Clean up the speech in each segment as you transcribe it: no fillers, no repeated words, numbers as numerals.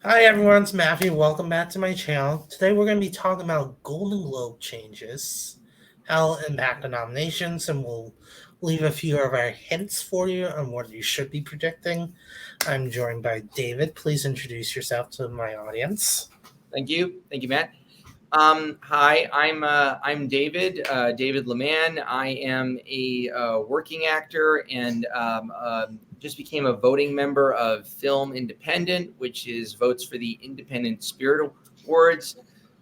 Hi everyone, it's Matthew. Welcome back to my channel. Today we're going to be talking about Golden Globe changes, how it'll impact the nominations, and we'll leave a few of our hints for you on what you should be predicting. I'm joined by David. Please introduce yourself to my audience. Thank you, Matt. Hi, I'm David. David Leman. I am a working actor and just became a voting member of Film Independent, which is votes for the Independent Spirit Awards.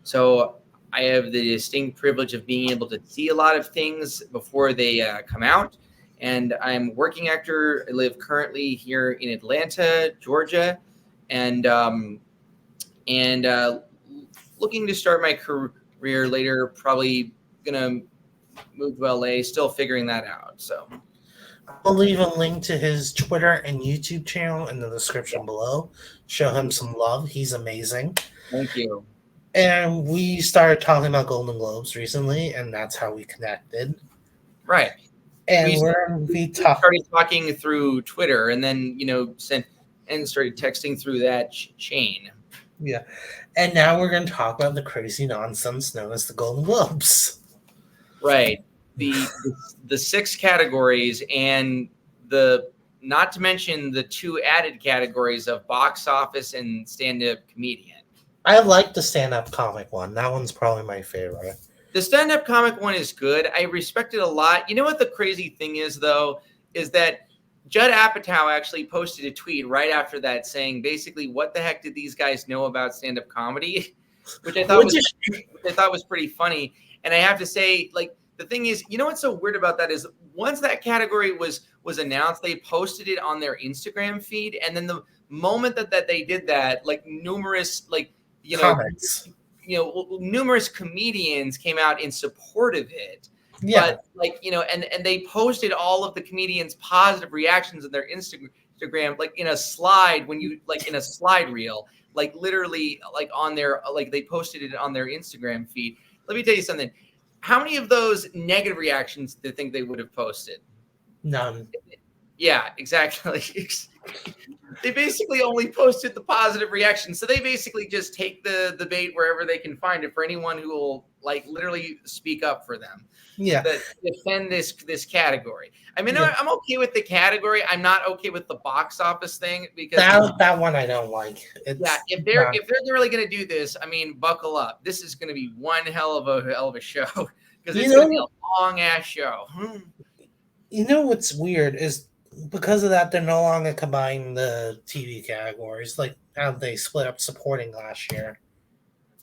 So I have the distinct privilege of being able to see a lot of things before they come out. And I'm a working actor. I live currently here in Atlanta, Georgia, and looking to start my career later. Probably gonna move to LA. Still figuring that out. So I'll leave a link to his Twitter and YouTube channel in the description below. Show him some love. He's amazing. thank you. And we started talking about Golden Globes recently, and that's how we connected. Right. And We we started talking through Twitter, and then sent and started texting through that chain. Yeah. And now we're going to talk about the crazy nonsense known as the Golden Globes. Right. The 6 categories, and the not to mention the 2 added categories of box office and stand-up comedian. I like the stand-up comic one. That one's probably my favorite. The stand-up comic one is good. I respect it a lot. You know what the crazy thing is, though, is that Judd Apatow actually posted a tweet right after that saying, basically, what the heck did these guys know about stand-up comedy? Which I thought was pretty funny. And I have to say, like, the thing is, you know what's so weird about that is once that category was announced, they posted it on their Instagram feed, and then the moment that they did that, like numerous comments. Numerous comedians came out in support of it. Yeah. But and they posted all of the comedians' positive reactions in their Instagram, like in a slide in a slide reel, like literally like on their they posted it on their Instagram feed. Let me tell you something. How many of those negative reactions do you think they would have posted? None. Yeah, exactly. They basically only posted the positive reactions. So they basically just take the bait wherever they can find it for anyone who will literally speak up for them. Yeah. That defend this category. I mean, yeah. I'm okay with the category. I'm not okay with the box office thing because that one I don't like. If they're really going to do this, I mean, buckle up. This is going to be one hell of a show because it's going to be a long ass show. You know what's weird is because of that, they're no longer combining the TV categories like how they split up supporting last year.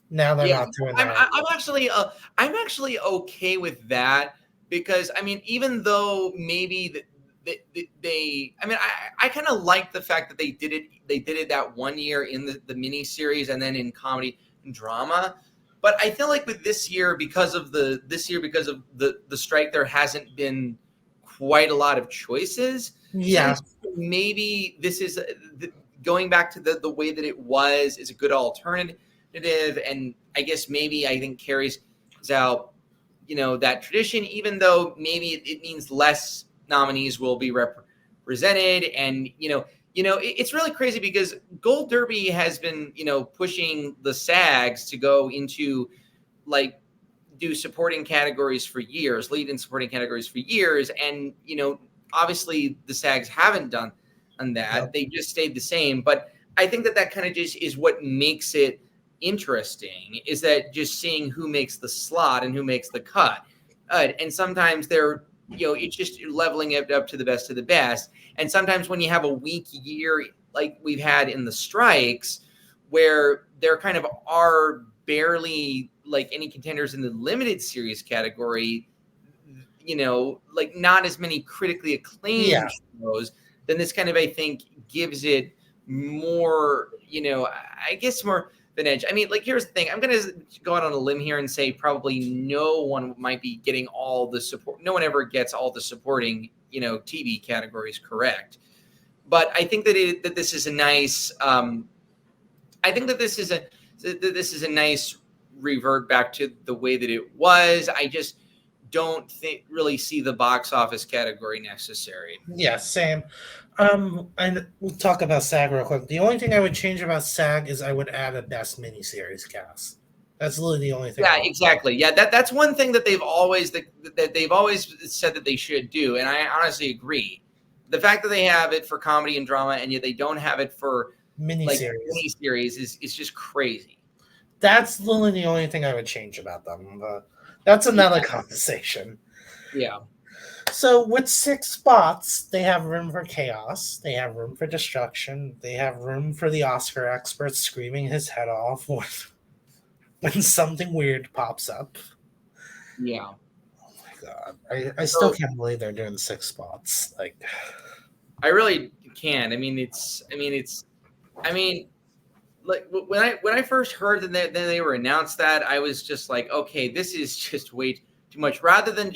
Now they're not doing that. I'm actually okay with that because I mean, even though maybe I kind of like the fact that they did it that one year in the mini series and then in comedy and drama. But I feel like with this year because of the strike, there hasn't been quite a lot of choices. Yeah. So maybe this is going back to the way that it was is a good alternative. And I guess maybe I think carries out, that tradition, even though maybe it means less nominees will be represented. And, it's really crazy because Gold Derby has been, pushing the SAGs to go into do supporting categories for years, lead in supporting categories for years. And, obviously the SAGs haven't done that. Nope. They just stayed the same. But I think that kind of just is what makes it interesting, is that just seeing who makes the slot and who makes the cut. And sometimes they're, it's just leveling it up to the best of the best. And sometimes when you have a weak year, like we've had in the strikes, where there kind of are barely any contenders in the limited series category, not as many critically acclaimed shows, then this kind of, I think, gives it more, I guess more of an edge. I mean, here's the thing. I'm going to go out on a limb here and say probably no one might be getting all the support. No one ever gets all the supporting, TV categories correct. But I think that this is a nice, I think that this is a nice revert back to the way that it was. I just don't really see the box office category necessary. Yeah, same. And we'll talk about SAG real quick. The only thing I would change about SAG is I would add a best miniseries cast. That's literally the only thing. Yeah, exactly. Yeah, that's one thing that they've always said that they should do, and I honestly agree. The fact that they have it for comedy and drama, and yet they don't have it for like Miniseries. miniseries is just crazy. That's literally the only thing I would change about them. But that's another conversation. Yeah, So with 6 spots, they have room for chaos. They have room for destruction. They have room for the Oscar expert screaming his head off when something weird pops up. yeah. Oh my god. I still can't believe they're doing 6 spots. Like I really can. I mean, like when I first heard that they were announced that, I was just like, okay, this is just way too much. Rather than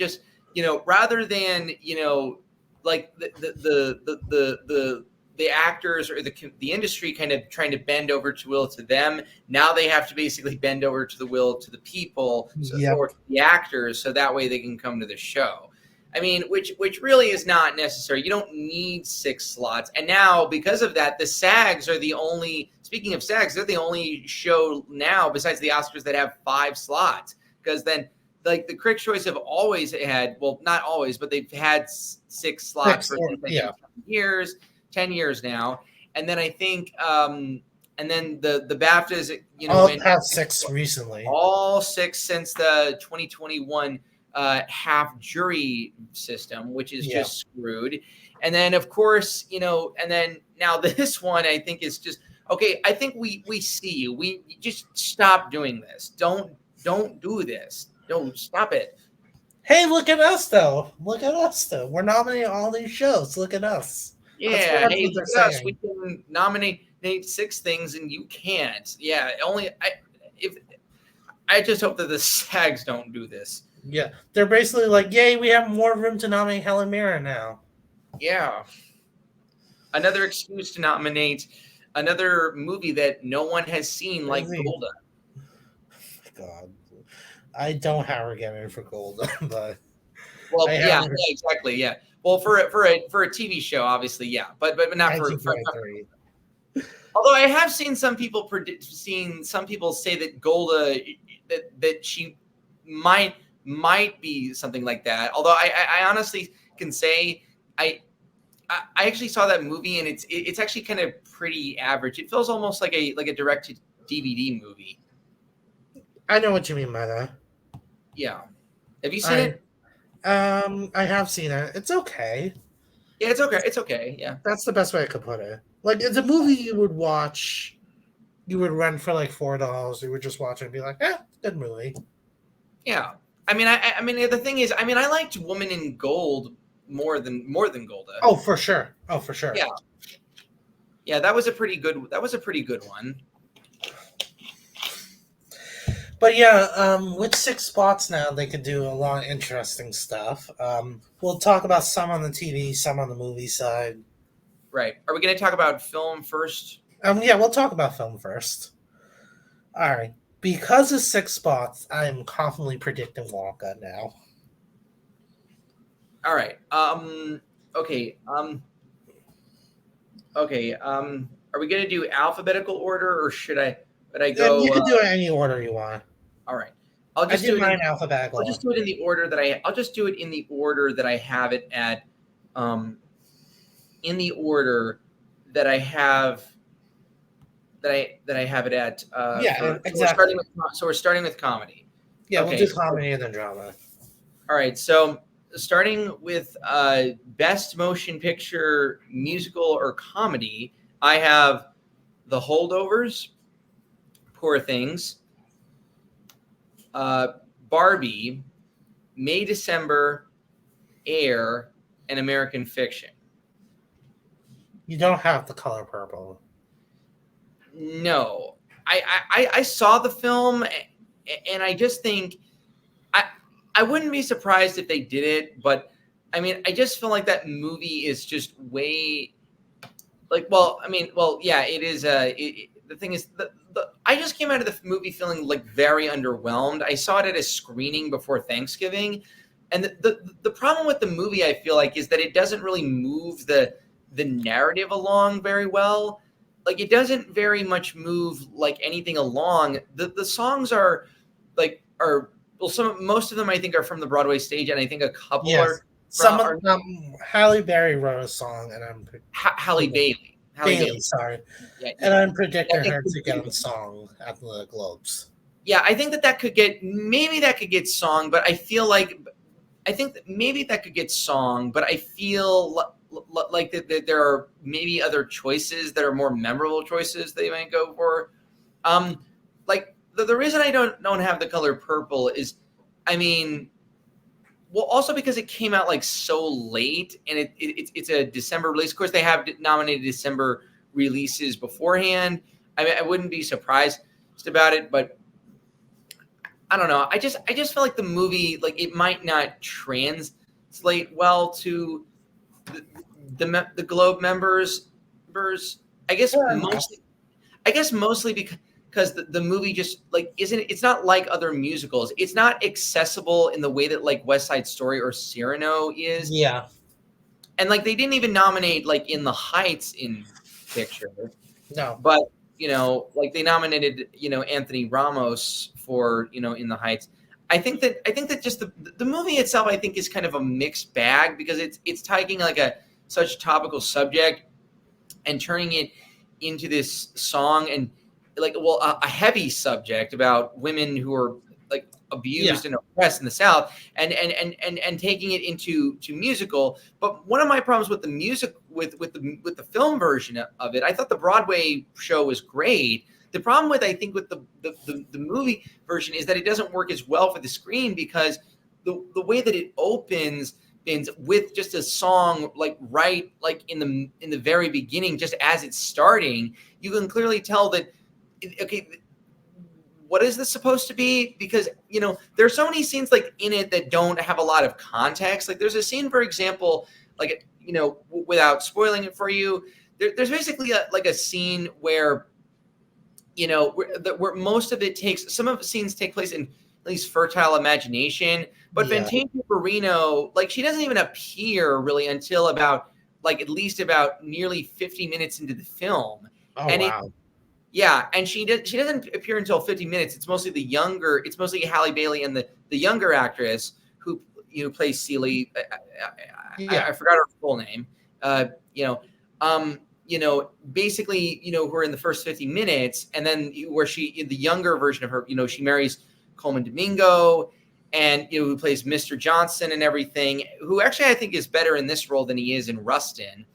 like the actors or the industry kind of trying to bend over to will to them. Now they have to basically bend over to the will to the people, Yep. or to the actors, so that way they can come to the show. I mean, which really is not necessary. You don't need 6 slots. And now, because of that, the SAGs are the only. Speaking of SAGs, they're the only show now besides the Oscars that have 5 slots. Because then, like the Critics' Choice have always had, well, not always, but they've had 6 slots for Yeah. 10 years now. And then I think, and then the BAFTAs, I'll went have 6 recently. all 6 since the 2021 half jury system, which is just screwed. And then, of course, and then now this one I think is just okay. I think we see you. We just stop doing this. Don't do this. Don't stop it. Hey, look at us though. Look at us though. We're nominating all these shows. Look at us. Yeah. That's Hey, what they're look at us. saying. We can nominate 6 things and you can't. Yeah. I just hope that the SAGs don't do this. Yeah, they're basically like, "Yay, we have more room to nominate Helen Mirren now." Yeah. Another excuse to nominate another movie that no one has seen, like Really? Golda. God, I don't have her get in for gold, but Well, I yeah, have her. exactly, yeah. Well, for a TV show, obviously, yeah, but not for. 1923. Although I have seen some people say that Golda that she might be something like that. Although I honestly can say I actually saw that movie and it's actually kind of pretty average. It feels almost like a direct to DVD movie. I know what you mean by that. Yeah. Have you seen it? I have seen it. It's okay. Yeah, it's okay. It's okay. Yeah. That's the best way I could put it. Like, it's a movie you would watch. You would rent for like $4. You would just watch it and be like, good movie. Yeah. I mean, the thing is, I liked Woman in Gold more than Golda. Oh, for sure. Oh, for sure. Yeah. Yeah, that was a pretty good one. But yeah, with 6 spots now, they could do a lot of interesting stuff. We'll talk about some on the TV, some on the movie side. Right. Are we going to talk about film first? Yeah, we'll talk about film first. All right. Because of 6 spots, I am confidently predicting Wonka now. All right. Okay. Okay. Are we going to do alphabetical order, or should I go? You can do it any order you want. All right. I'll just do mine alphabetical. I'll just do it in the order that I'll just do it in the order that I have it at. In the order that I have. That I have it at. Exactly. So we're starting with comedy. Yeah, okay. We'll do comedy and then drama. All right. So starting with best motion picture, musical or comedy, I have The Holdovers, Poor Things, Barbie, May December, Air, and American Fiction. You don't have The Color Purple. No, I saw the film, and I just think I wouldn't be surprised if they did it, but I mean, I just feel like that movie is just way like. Yeah, it is. The thing is, I just came out of the movie feeling like very underwhelmed. I saw it at a screening before Thanksgiving, and the problem with the movie, I feel like, is that it doesn't really move the the narrative along very well. Like it doesn't very much move like anything along. The songs are most of them I think are from the Broadway stage, and I think a couple Yes. from Some of Halle Berry wrote a song, and Halle Bailey. Bailey, sorry, Yeah, and I'm I predicting think her to get a song at the Globes. yeah, I think that could get song, but I think that maybe that could get song, but I feel like that there are maybe other choices that are more memorable choices they might go for. Like the reason I don't have the color purple is, I mean, well, also because it came out like so late, and it's a December release. Of course, they have nominated December releases beforehand. I mean, I wouldn't be surprised about it, but I don't know. I just feel like the movie, like it might not translate well to the Globe members. I guess mostly because the movie just like it's not like other musicals. It's not accessible in the way that like West Side Story or Cyrano is. Yeah. And like they didn't even nominate like In the Heights in picture. No. But like they nominated Anthony Ramos for In the Heights. I think that just the movie itself I think is kind of a mixed bag, because it's taking like such topical subject and turning it into this song, and like a heavy subject about women who are like abused and oppressed in the South, and taking it into musical. But one of my problems with the music with the film version of it, I thought the Broadway show was great. The problem I think with the movie version is that it doesn't work as well for the screen, because the way that it opens with just a song like right like in the very beginning, just as it's starting, you can clearly tell that okay, what is this supposed to be? Because there are so many scenes like in it that don't have a lot of context. Like there's a scene, for example, like without spoiling it for you, there's basically a scene where where most of it some of the scenes take place in at least Fertile Imagination, but Fantasia Barrino, like she doesn't even appear really until about like at least about nearly 50 minutes into the film. Oh, And wow. and she doesn't appear until 50 minutes. It's mostly Halle Bailey and the younger actress who plays Celie. I forgot her full name. Basically, who are in the first 50 minutes, and then where the younger version of her, she marries Coleman Domingo, and who plays Mr. Johnson and everything, who actually I think is better in this role than he is in Rustin.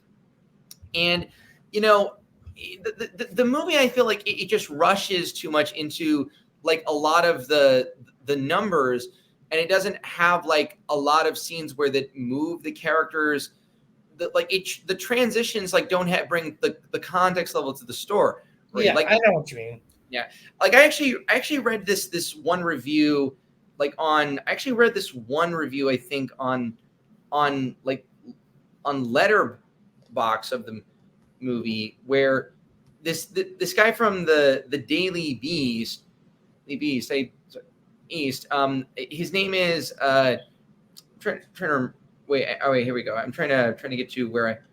And the movie, I feel like it just rushes too much into like a lot of the numbers, and it doesn't have like a lot of scenes where that move the characters. The transitions like don't bring the context level to the story. Yeah, like I know what you mean. Yeah, like I actually read this one review I read this one review I think on Letterboxd of the movie, where this guy from the Daily Beast, his name is trying to wait. Oh wait, here we go. I'm trying to get to where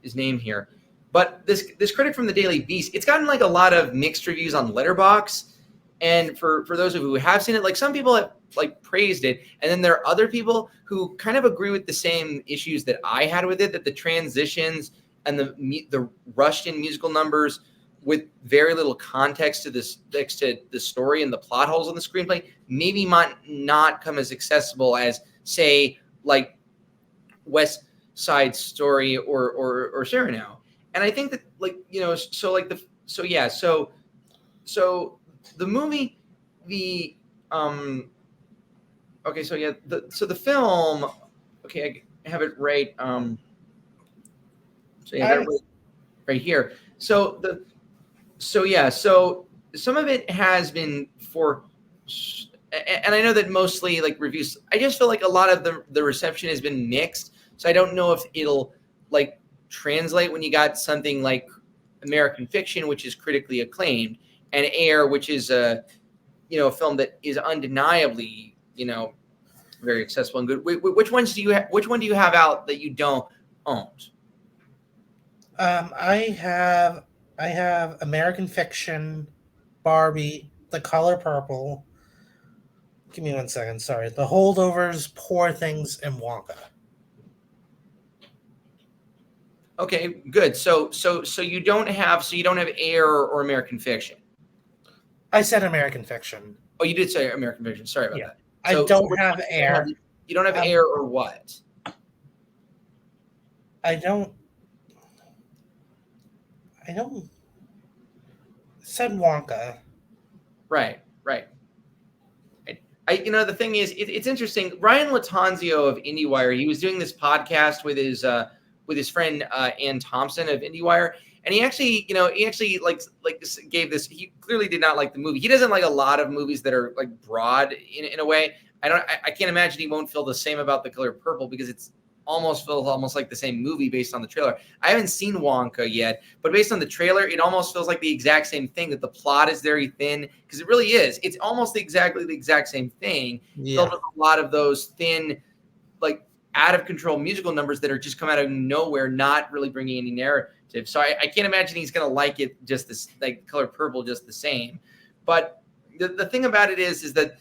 his name here. But this critic from the Daily Beast, it's gotten like a lot of mixed reviews on Letterboxd. And for those of you who have seen it, like some people have like praised it, and then there are other people who kind of agree with the same issues that I had with it, that the transitions and the rushed in musical numbers with very little context to this next to the story and the plot holes in the screenplay maybe might not come as accessible as, say, like West Side Story or Cyrano. And I think that the movie, the film, okay, I have it right. Right here. So some of it has been and I know that mostly like reviews, I just feel like a lot of the reception has been mixed. So I don't know if it'll like translate when you got something like American Fiction, which is critically acclaimed, and Air, which is a film that is undeniably very accessible and good. Which one do you have out that you don't own? I have American Fiction, Barbie, The Color Purple. Give me 1 second. Sorry, The Holdovers, Poor Things, and Wonka. Okay, good. So you don't have Air or American Fiction. I said American Fiction. Oh, you did say American Fiction. Sorry about Yeah, that. I So don't which have one you don't have? Air. You don't have Um, Air or what? I don't. I don't. Said Wonka. Right, right. The thing is, it's interesting. Ryan Latanzio of IndieWire, he was doing this podcast with his friend Ann Thompson of IndieWire, and he actually gave this. He clearly did not like the movie. He doesn't like a lot of movies that are like broad in a way. I can't imagine he won't feel the same about The Color Purple because it's almost feels almost like the same movie based on the trailer. I haven't seen Wonka yet, but based on the trailer, it almost feels like the exact same thing, that the plot is very thin, because it really is. It's almost exactly the exact same thing, filled Yeah. with a lot of those thin, like out of control musical numbers that are just come out of nowhere, not really bringing any narrative. So I can't imagine he's going to like it just this, like Color Purple, just the same. But the thing about it is that,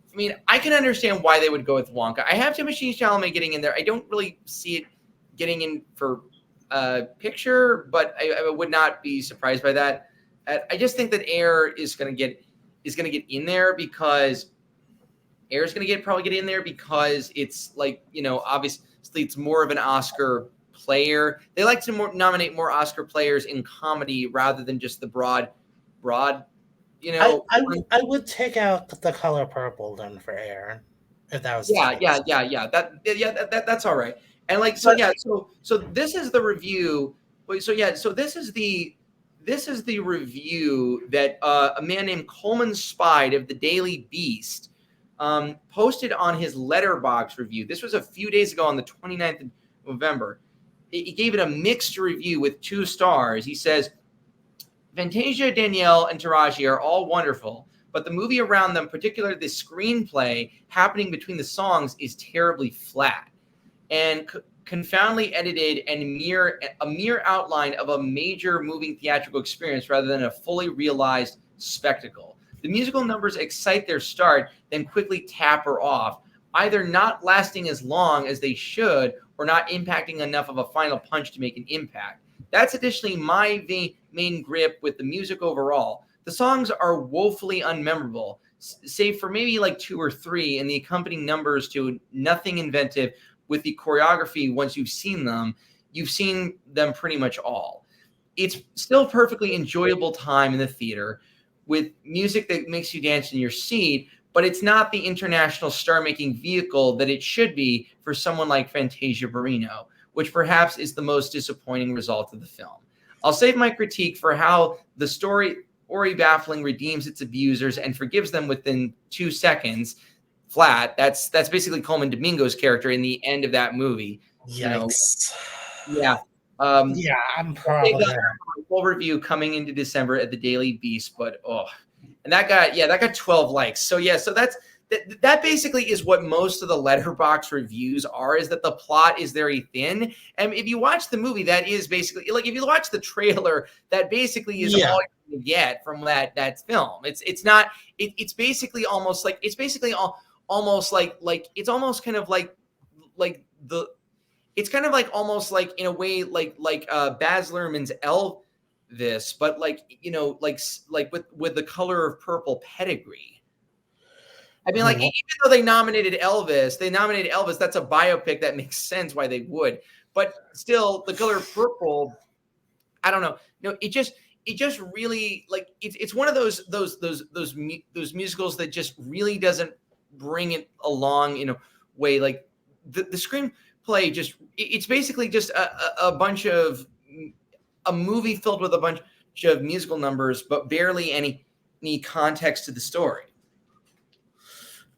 I mean, I can understand why they would go with Wonka. I have Timothée Chalamet getting in there. I don't really see it getting in for picture, but I would not be surprised by that. I just think that Air is going to get in there because Air is going to probably get in there because it's like, obviously it's more of an Oscar player. They like to nominate more Oscar players in comedy rather than just the broad. I would take out The Color Purple then for Air, if that was the Yeah, case. That's all right. And like, so But yeah, so this is the review. So this is the review that a man named Coleman Spide of the Daily Beast posted on his Letterbox review. This was a few days ago on the 29th of November. He gave it a mixed review with 2 stars. He says, Fantasia, Danielle, and Taraji are all wonderful, but the movie around them, particularly the screenplay happening between the songs, is terribly flat and confoundedly edited and a mere outline of a major moving theatrical experience rather than a fully realized spectacle. The musical numbers excite their start, then quickly taper off, either not lasting as long as they should or not impacting enough of a final punch to make an impact. That's additionally my main grip with the music overall. The songs are woefully unmemorable, save for maybe like 2 or 3, and the accompanying numbers to nothing inventive. With the choreography, once you've seen them pretty much all. It's still perfectly enjoyable time in the theater with music that makes you dance in your seat, but it's not the international star-making vehicle that it should be for someone like Fantasia Barrino, which perhaps is the most disappointing result of the film. I'll save my critique for how the story Ori Baffling redeems its abusers and forgives them within 2 seconds flat. That's basically Coleman Domingo's character in the end of that movie. yikes. Yeah. Yeah, I'm I'll save probably that for a full review coming into December at the Daily Beast, but and that got 12 likes. So yeah, so that basically is what most of the Letterbox reviews are, is that the plot is very thin. And if you watch the movie, that is basically, like, if you watch the trailer, that basically is all you're going to get from that film. It's not, it's basically almost like, almost like it's almost kind of like the, it's kind of like almost like in a way like Baz Luhrmann's Elvis, but like with The Color of Purple pedigree. I mean, like, even though they nominated Elvis, that's a biopic that makes sense why they would. But still, The Color of Purple, I don't know. No, it just really, like, it's one of those musicals that just really doesn't bring it along in a way. Like the screenplay it's basically just a bunch of a movie filled with a bunch of musical numbers, but barely any context to the story.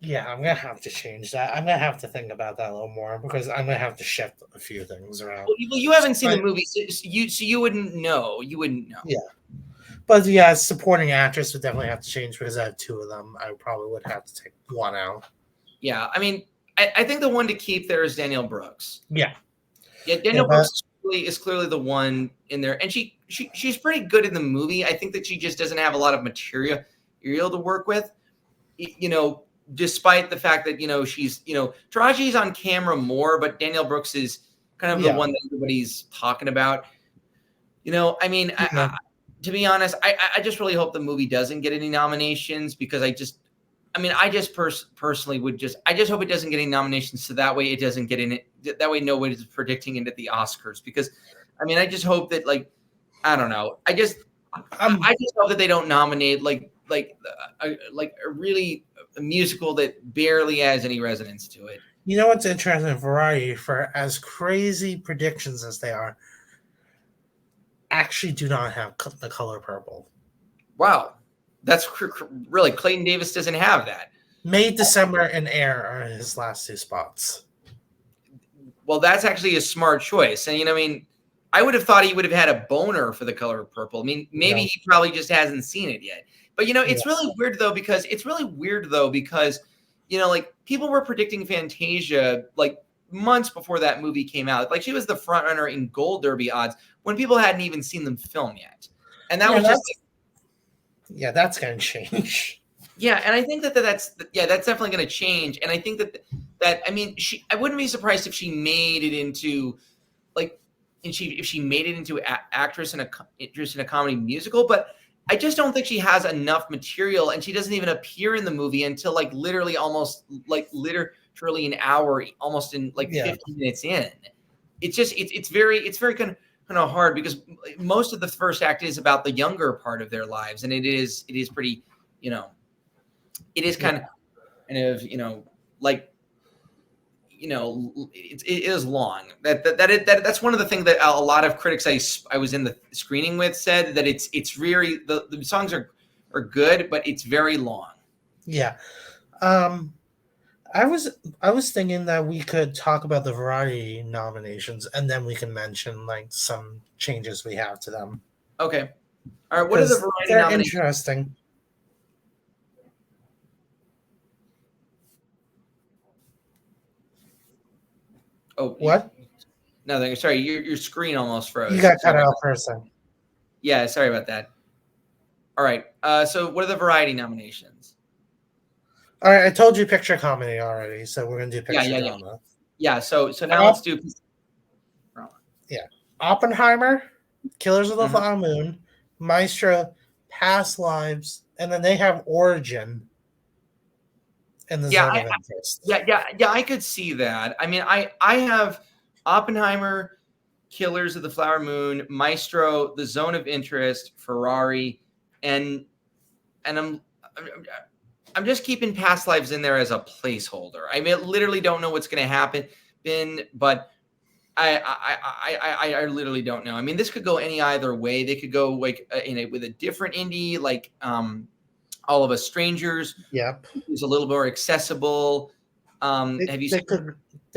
Yeah, I'm gonna have to change that. I'm gonna have to think about that a little more because I'm gonna have to shift a few things around. Well, you haven't seen the movie, so you wouldn't know. You wouldn't know. Yeah, but yeah, supporting actress would definitely have to change because I have 2 of them. I probably would have to take 1 out. Yeah, I mean, I think the one to keep there is Danielle Brooks. Yeah, Yeah, Danielle Brooks is is clearly the one in there, and she's pretty good in the movie. I think that she just doesn't have a lot of material to work with. You know, despite the fact that she's Taraji's on camera more, but Danielle Brooks is kind of the one that everybody's talking about. I mean, to be honest, I just really hope the movie doesn't get any nominations because I just personally I just hope it doesn't get any nominations so that way it doesn't get in it. That way nobody's predicting it at the Oscars because, I mean, I just hope that I don't know. I just hope that they don't nominate a really a musical that barely has any resonance to it. You know what's interesting? Variety, for as crazy predictions as they are, actually do not have The Color Purple. Wow. That's really, Clayton Davis doesn't have that. May, December, and Air are his last two spots. Well, that's actually a smart choice. And, I mean, I would have thought he would have had a boner for The Color Purple. I mean, maybe he probably just hasn't seen it yet. But, it's really weird, though, because people were predicting Fantasia, months before that movie came out. She was the front runner in Gold Derby odds when people hadn't even seen them film yet. And that was just... Yeah, that's going to change. Yeah, and I think that's definitely going to change. And I think that I mean, I wouldn't be surprised if she made it into if she made it into actress in a comedy musical, but I just don't think she has enough material, and she doesn't even appear in the movie until literally an hour, almost in 15 minutes in. It's just it's very kind of hard because most of the first act is about the younger part of their lives, and it is pretty, it is kind of it is long. That's one of the things that a lot of critics I was in the screening with said that it's really the songs are good, but it's very long. Yeah. I was thinking that we could talk about the Variety nominations and then we can mention some changes we have to them. Okay. All right. What are the Variety they're nominations? Interesting. Oh, what? Nothing. Sorry, your screen almost froze. You got cut out for a second. Yeah, sorry about that. All right. So what are the Variety nominations? All right, I told you picture comedy already, so we're gonna do picture drama. Yeah. So now let's do drama. Yeah, Oppenheimer, Killers of the Flower Moon, Maestro, Past Lives, and then they have Origin. And the Zone of Interest. Yeah, I could see that. I mean, I have Oppenheimer, Killers of the Flower Moon, Maestro, The Zone of Interest, Ferrari, and I'm just keeping Past Lives in there as a placeholder. I mean, I literally don't know what's going to happen, but I literally don't know. I mean, this could go either way. They could go with a different indie, All of Us Strangers. Yep, it's a little more accessible. Have you? They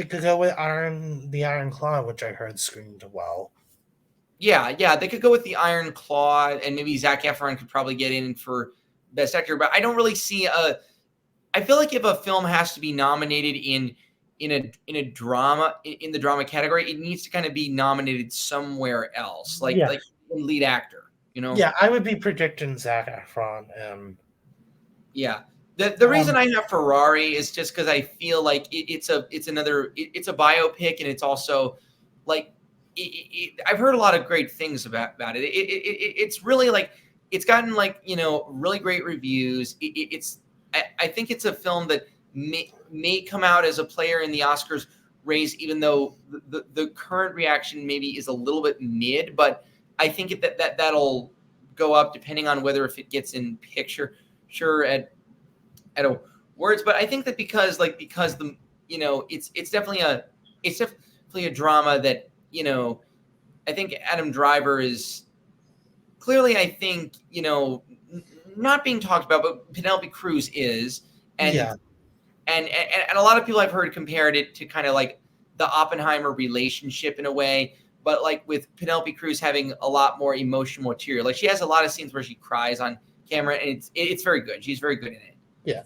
could go with the Iron Claw, which I heard screened well. Yeah, they could go with the Iron Claw, and maybe Zac Efron could probably get in for Best Actor. But I don't really see I feel like if a film has to be nominated in a drama in the drama category, it needs to kind of be nominated somewhere else, like in lead actor. Yeah, I would be predicting Zac Efron. Yeah. The reason I have Ferrari is just because I feel like it's a biopic, and it's also I've heard a lot of great things about it. It's really it's gotten really great reviews. I think it's a film that may come out as a player in the Oscars race, even though the current reaction maybe is a little bit mid, but I think that'll go up depending on whether if it gets in picture at awards. But I think that because the it's definitely a drama that I think Adam Driver is clearly, I think, not being talked about, but Penelope Cruz is, and a lot of people I've heard compared it to kind of the Oppenheimer relationship in a way, but with Penelope Cruz having a lot more emotional material. She has a lot of scenes where she cries on camera, and it's very good. She's very good in it. Yeah.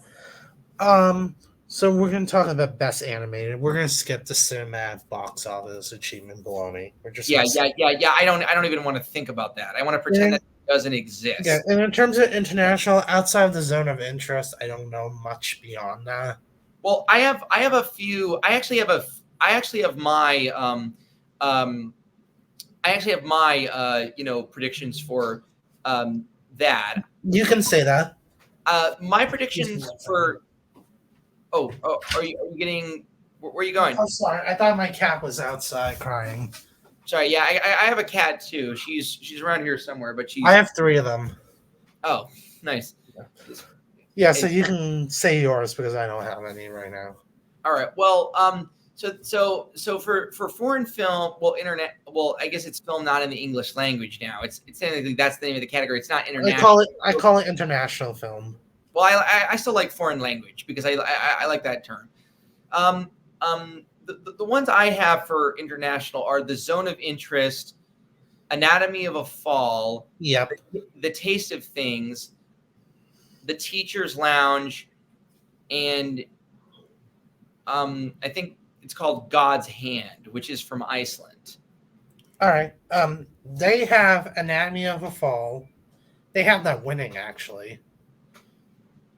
So we're gonna talk about best animated. We're gonna skip the cinematic box office achievement baloney. We're just Yeah, gonna yeah, yeah, yeah. I don't even want to think about that. I want to pretend that it doesn't yeah. exist. And in terms of international, outside of the zone of interest, I don't know much beyond that. Well, I have a few. I actually have my um predictions for that. You can say that. My predictions for are you getting where are you going? Oh, sorry. I thought my cat was outside crying. Sorry, yeah, I have a cat too. She's around here somewhere, but she's I have 3 of them. oh nice. Yeah, so you can say yours because I don't have any right now. All right. Well, so for foreign film, well, I guess it's film not in the English language now. It's technically that's the name of the category. It's not international. I call it international film. Well, I still like foreign language because I like that term. The ones I have for international are The Zone of Interest, Anatomy of a Fall, Yep. The Taste of Things, The Teacher's Lounge, and I think it's called God's Hand, which is from Iceland. All right. They have Anatomy of a Fall. They have that winning actually.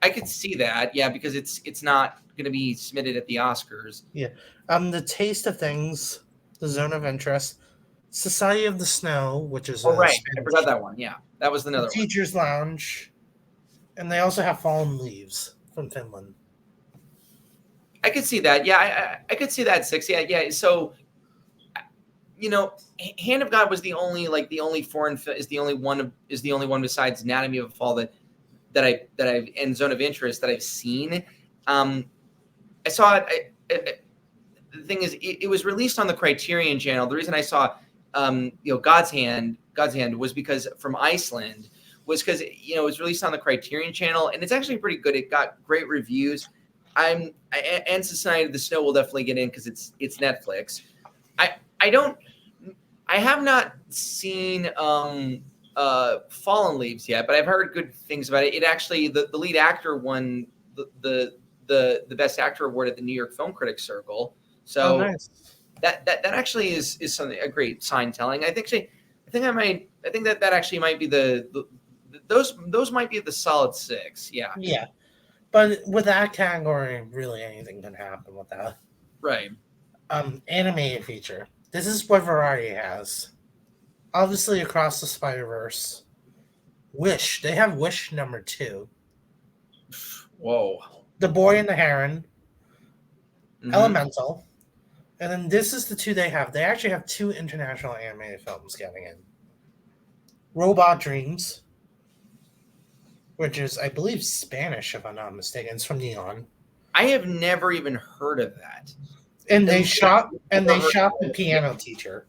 I could see that, yeah, because it's not going to be submitted at the Oscars. Yeah. The Taste of Things, The Zone of Interest, Society of the Snow, which is right, Spanish, I forgot that one. Yeah, that was another the Teacher's Lounge, and they also have Fallen Leaves from Finland. I could see that. Yeah, I could see that 6. Yeah, yeah. So, Hand of God was the only foreign is the only one besides Anatomy of a Fall that I've and Zone of Interest that I've seen. I saw it. The thing is, it was released on the Criterion Channel. The reason I saw, God's Hand was because from Iceland was because it was released on the Criterion Channel, and it's actually pretty good. It got great reviews. And Society of the Snow will definitely get in because it's Netflix. I have not seen Fallen Leaves yet, but I've heard good things about it. It actually the lead actor won the Best Actor award at the New York Film Critics Circle. So nice. that actually is something a great sign telling. I think that actually might be those might be the solid 6. Yeah. Yeah. But with that category, really anything can happen with that. Right. Animated feature. This is what Variety has. Obviously, Across the Spider-Verse. Wish. They have Wish number 2. Whoa. The Boy and the Heron. Mm-hmm. Elemental. And then this is the 2 they have. They actually have 2 international animated films getting in. Robot Dreams, which is, I believe, Spanish, if I'm not mistaken. It's from Neon. I have never even heard of that. And they shot the Piano Teacher.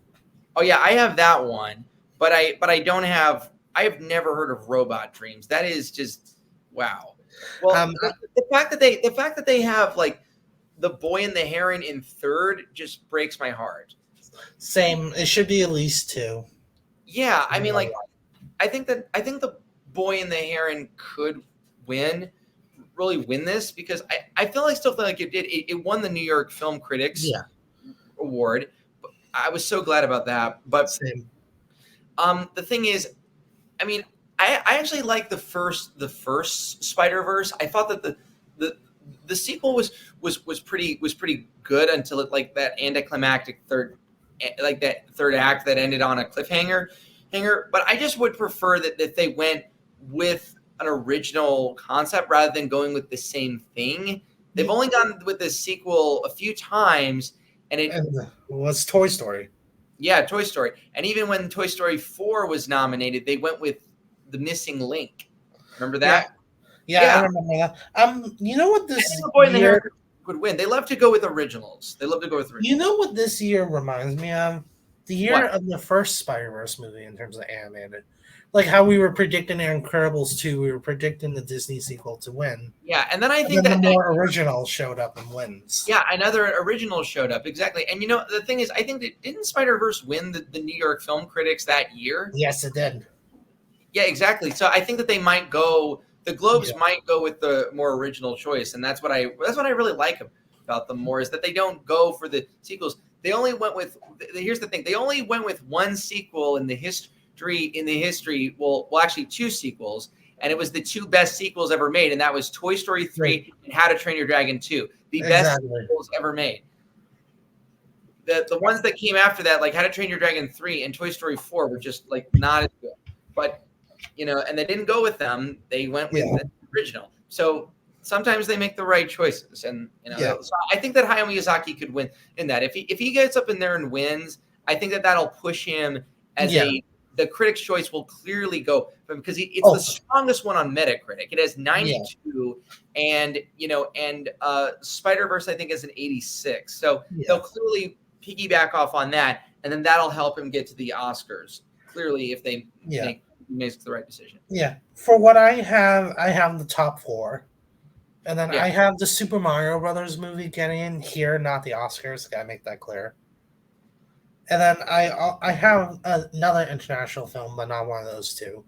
Oh yeah, I have that one, but I don't have. I have never heard of Robot Dreams. That is just wow. Well, the fact that they have like The Boy and the Heron in 3rd just breaks my heart. Same. It should be at least 2. Yeah, I mean, like, I think The Boy and the Heron could really win this because I still feel like it did. It won the New York Film Critics Award. I was so glad about that. But same. The thing is, I mean, I actually like the first Spider-Verse. I thought that the sequel was pretty good until it like that anticlimactic third act that ended on a cliffhanger. But I just would prefer that they went with an original concept rather than going with the same thing. They've only gone with this sequel a few times, and it was Toy Story. Yeah, Toy Story. And even when Toy Story 4 was nominated, they went with The Missing Link. Remember that? Yeah. I remember that. You know what this I think The Boy and the Heron would win. They love to go with originals. You know what this year reminds me of? The year of the first Spider-Verse movie in terms of animated. Like how we were predicting Incredibles 2, we were predicting the Disney sequel to win. Yeah, and then I think that the more original showed up and wins. Yeah, another original showed up, exactly. And the thing is, I think didn't Spider-Verse win the New York Film Critics that year? Yes, it did. Yeah, exactly. So I think that they might go The Globes Yeah. might go with the more original choice, and that's what I really like about them more, is that they don't go for the sequels. They only went with. Here's the thing: they only went with one sequel in the history. Well, actually, two sequels, and it was the two best sequels ever made, and that was Toy Story 3 and How to Train Your Dragon 2, the best Exactly. sequels ever made. The ones that came after that, like How to Train Your Dragon 3 and Toy Story 4, were just like not as good. But and they didn't go with them. They went with the original. So sometimes they make the right choices, and so I think that Hayao Miyazaki could win in that. If he gets up in there and wins, I think that'll push him as the Critics' Choice will clearly go because it's the strongest one on Metacritic. It has 92, and Spider-Verse I think is an 86. So they'll clearly piggyback off on that, and then that'll help him get to the Oscars. Clearly, if they makes the right decision. Yeah. For what I have the top 4. And then I have the Super Mario Brothers movie getting in here, not the Oscars. Gotta make that clear. And then I have another international film, but not one of those two.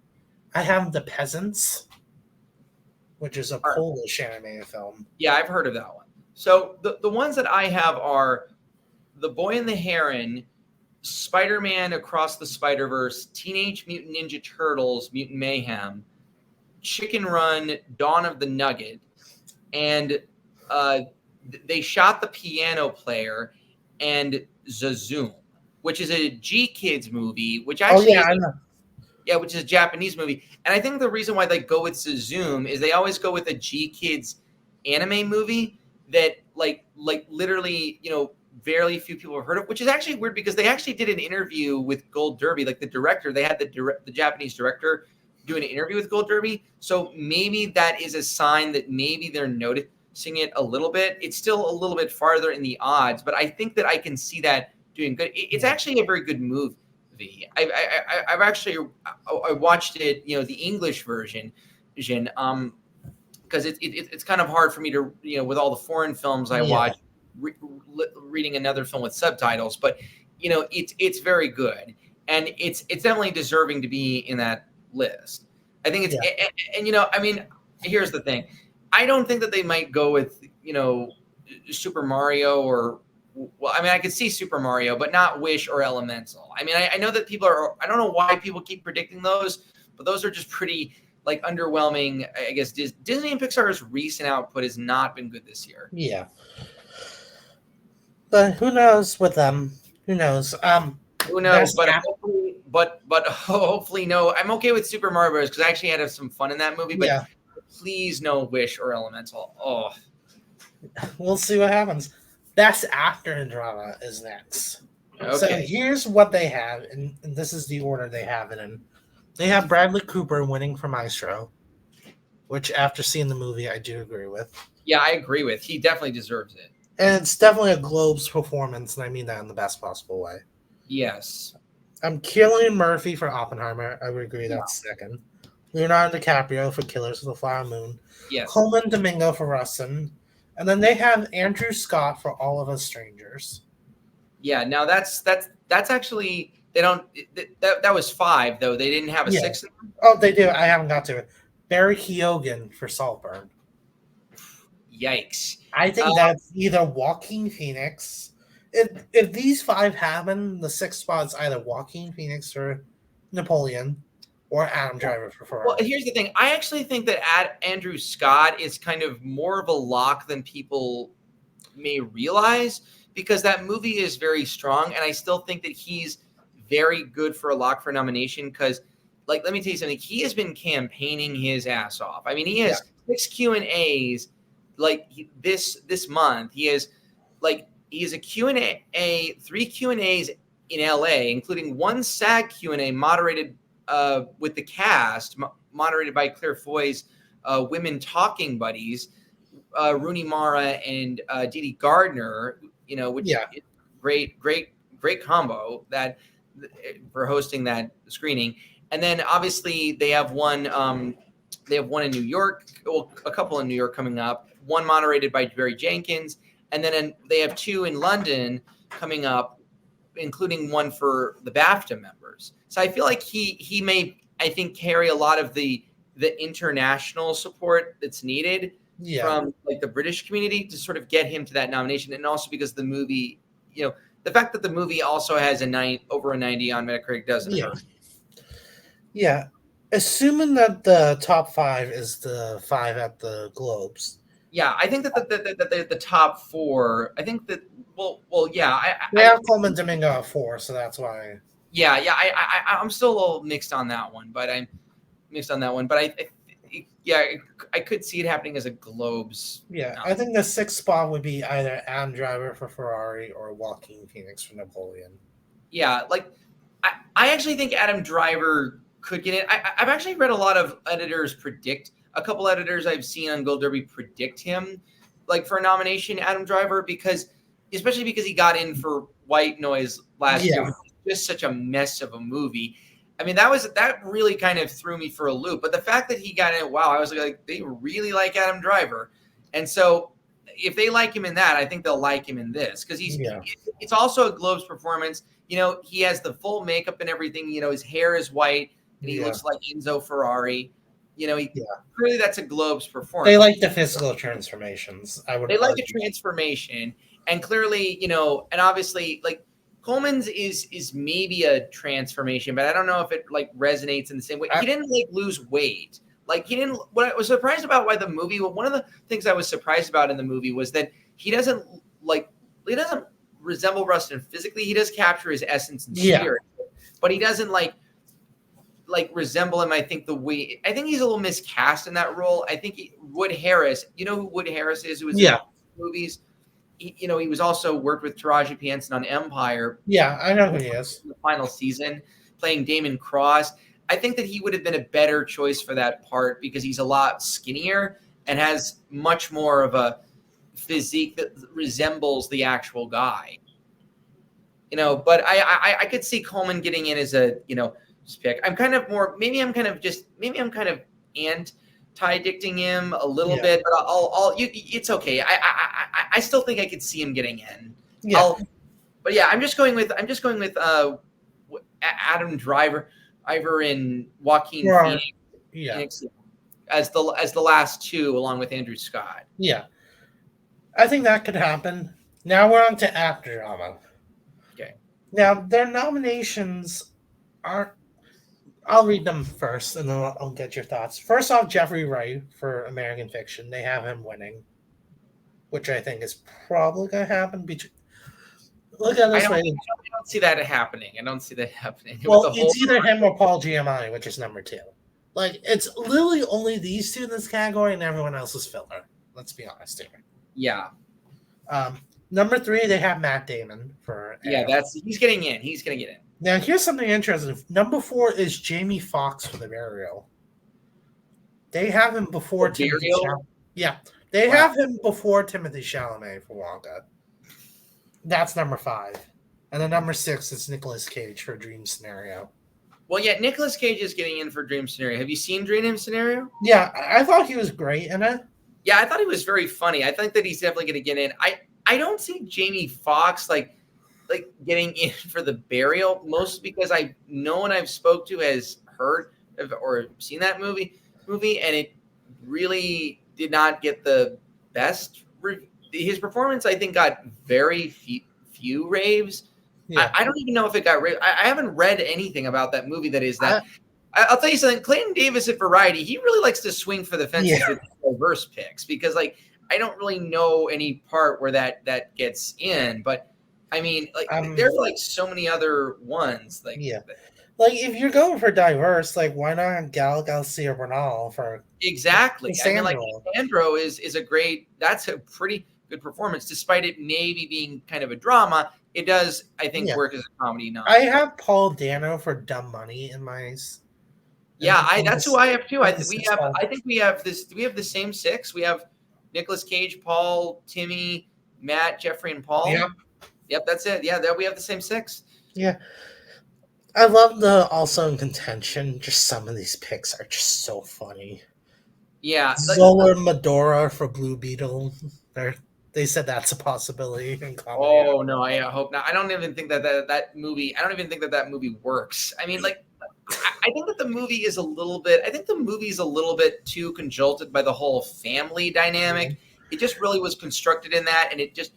I have The Peasants, which is a Polish animated film. Yeah, I've heard of that one. So the ones that I have are The Boy and the Heron, Spider-Man Across the Spider-Verse, Teenage Mutant Ninja Turtles, Mutant Mayhem, Chicken Run, Dawn of the Nugget, and they shot The Piano Player and Zazoom, which is a G-Kids movie, which actually which is a Japanese movie. And I think the reason why they go with Zazoom is they always go with a G-Kids anime movie that like literally, very few people have heard of, which is actually weird because they actually did an interview with Gold Derby, like the director. They had the Japanese director do an interview with Gold Derby. So maybe that is a sign that maybe they're noticing it a little bit. It's still a little bit farther in the odds, but I think that I can see that doing good. It's actually a very good movie. I've actually watched it, the English version, because it's kind of hard for me to, with all the foreign films I watch, reading another film with subtitles, but it's very good, and it's definitely deserving to be in that list. I think it's and here's the thing. I don't think that they might go with Super Mario or I could see Super Mario, but not Wish or Elemental. I know that people are. I don't know why people keep predicting those, but those are just pretty underwhelming. I guess Disney and Pixar's recent output has not been good this year. Yeah. But who knows with them? Who knows? Who knows? But hopefully no. I'm okay with Super Mario Bros. Because I actually had some fun in that movie. But please no Wish or Elemental. Oh, we'll see what happens. Best Actor in Drama is next. Okay. So here's what they have, and this is the order they have it in. They have Bradley Cooper winning for Maestro, which after seeing the movie, I do agree with. Yeah, I agree with. He definitely deserves it. And it's definitely a Globes performance, and I mean that in the best possible way. Yes. Cillian Murphy for Oppenheimer. I would agree that's second. Leonardo DiCaprio for Killers of the Flower Moon. Yes. Coleman Domingo for Rustin. And then they have Andrew Scott for All of Us Strangers. Yeah, now that's actually they don't that was 5 though. They didn't have a 6. Oh, they do. I haven't got to it. Barry Keoghan for Saltburn. Yikes. I think that's either Joaquin Phoenix. If these 5 happen, the 6th spot's either Joaquin Phoenix or Napoleon or Adam Driver for Ferrari. Well, here's the thing. I actually think that Andrew Scott is kind of more of a lock than people may realize because that movie is very strong, and I still think that he's very good for a lock for nomination because, let me tell you something. He has been campaigning his ass off. He has 6 Q&As this month. He has a Q&A, 3 Q&As in LA, including 1 SAG Q&A moderated with the cast, moderated by Claire Foy's Women Talking Buddies, Rooney Mara and Dee Gardner, which is great combo that for hosting that screening. And then obviously they have one in New York, a couple in New York coming up, one moderated by Barry Jenkins, and then they have 2 in London coming up, including one for the BAFTA members. So I feel like he may, I think, carry a lot of the the international support that's needed Yeah. from like the British community to sort of get him to that nomination, and also because the movie, the fact that the movie also has over a 90 on Metacritic doesn't Yeah. hurt. Yeah. Assuming that the top 5 is the 5 at the Globes. Yeah, I think that the top 4. I think that yeah, We have Coleman Domingo at 4, so that's why. Yeah, I'm still a little mixed on that one, but I could see it happening as a Globes. Yeah, I think the 6th spot would be either Adam Driver for Ferrari or Joaquin Phoenix for Napoleon. Yeah, like I actually think Adam Driver could get it. I've actually read a lot of editors predict. A couple editors I've seen on Gold Derby predict him like for a nomination, Adam Driver, especially because he got in for White Noise last year, which was just such a mess of a movie. I mean, that really kind of threw me for a loop. But the fact that he got in, wow, I was like, they really like Adam Driver. And so if they like him in that, I think they'll like him in this because it's also a Globes performance. He has the full makeup and everything. His hair is white and he looks like Enzo Ferrari. Clearly that's a Globes performance. They like the physical transformations. They like a transformation, and clearly, and obviously, like Coleman's is maybe a transformation, but I don't know if it like resonates in the same way. He didn't like lose weight. Like he didn't. What I was surprised about why the movie. One of the things I was surprised about in the movie was that he doesn't resemble Rustin physically. He does capture his essence and spirit, but he doesn't like resemble him. I think he's a little miscast in that role. I think Wood Harris. You know who Wood Harris is? Who was in movies. He was also worked with Taraji P. Henson on Empire. Yeah, I know who he is. In the final season, playing Damon Cross. I think that he would have been a better choice for that part because he's a lot skinnier and has much more of a physique that resembles the actual guy. But I could see Coleman getting in as a pick. I'm kind of anti-dicting him a little bit, but it's okay. I still think I could see him getting in. Yeah. I'm just going with Adam Driver and Joaquin Phoenix as the last two, along with Andrew Scott. Yeah, I think that could happen. Now we're on to actor drama. Okay. Now their nominations are. I'll read them first, and then I'll get your thoughts. First off, Jeffrey Wright for American Fiction. They have him winning, which I think is probably going to happen. Look at this way. I don't see that happening. Well, it's either him or Paul Giamatti, which is number 2. Like, it's literally only these two in this category, and everyone else is filler. Let's be honest here. Yeah. Number 3, they have Matt Damon for. He's getting in. He's going to get in. Now, here's something interesting. Number 4 is Jamie Foxx for The Burial. They have him before Timothy Chalamet. Yeah, they have him before Timothy Chalamet for Wonka. That's number 5. And then number 6 is Nicolas Cage for Dream Scenario. Well, yeah, Nicolas Cage is getting in for Dream Scenario. Have you seen Dream Scenario? Yeah, I thought he was great in it. Yeah, I thought he was very funny. I think that he's definitely going to get in. I don't see Jamie Foxx like getting in for The Burial, mostly because no one I've spoke to has heard or seen that movie, and it really did not get the best. His performance, I think, got very few raves. Yeah. I don't even know if it got raved. I haven't read anything about that movie that is that. I'll tell you something. Clayton Davis at Variety, he really likes to swing for the fences with diverse picks because, I don't really know any part where that gets in, but. I mean, there's so many other ones. If you're going for diverse, why not Gal Garcia Bernal for exactly? I mean, Sandro is a great. That's a pretty good performance, despite it maybe being kind of a drama. It does, I think, work as a comedy. I have Paul Dano for Dumb Money in my. That's who I have too. I think we have this. We have the same 6. We have Nicolas Cage, Paul, Timmy, Matt, Jeffrey, and Paul. Yep, that's it. Yeah, we have the same 6. Yeah. I love the also in contention. Just some of these picks are just so funny. Yeah. Zola Medora for Blue Beetle. They said that's a possibility in comedy. Oh, no, I hope not. I don't even think that movie works. I mean, I think that the movie is a little bit. I think the movie's a little bit too conjunted by the whole family dynamic. It just really was constructed in that, and it just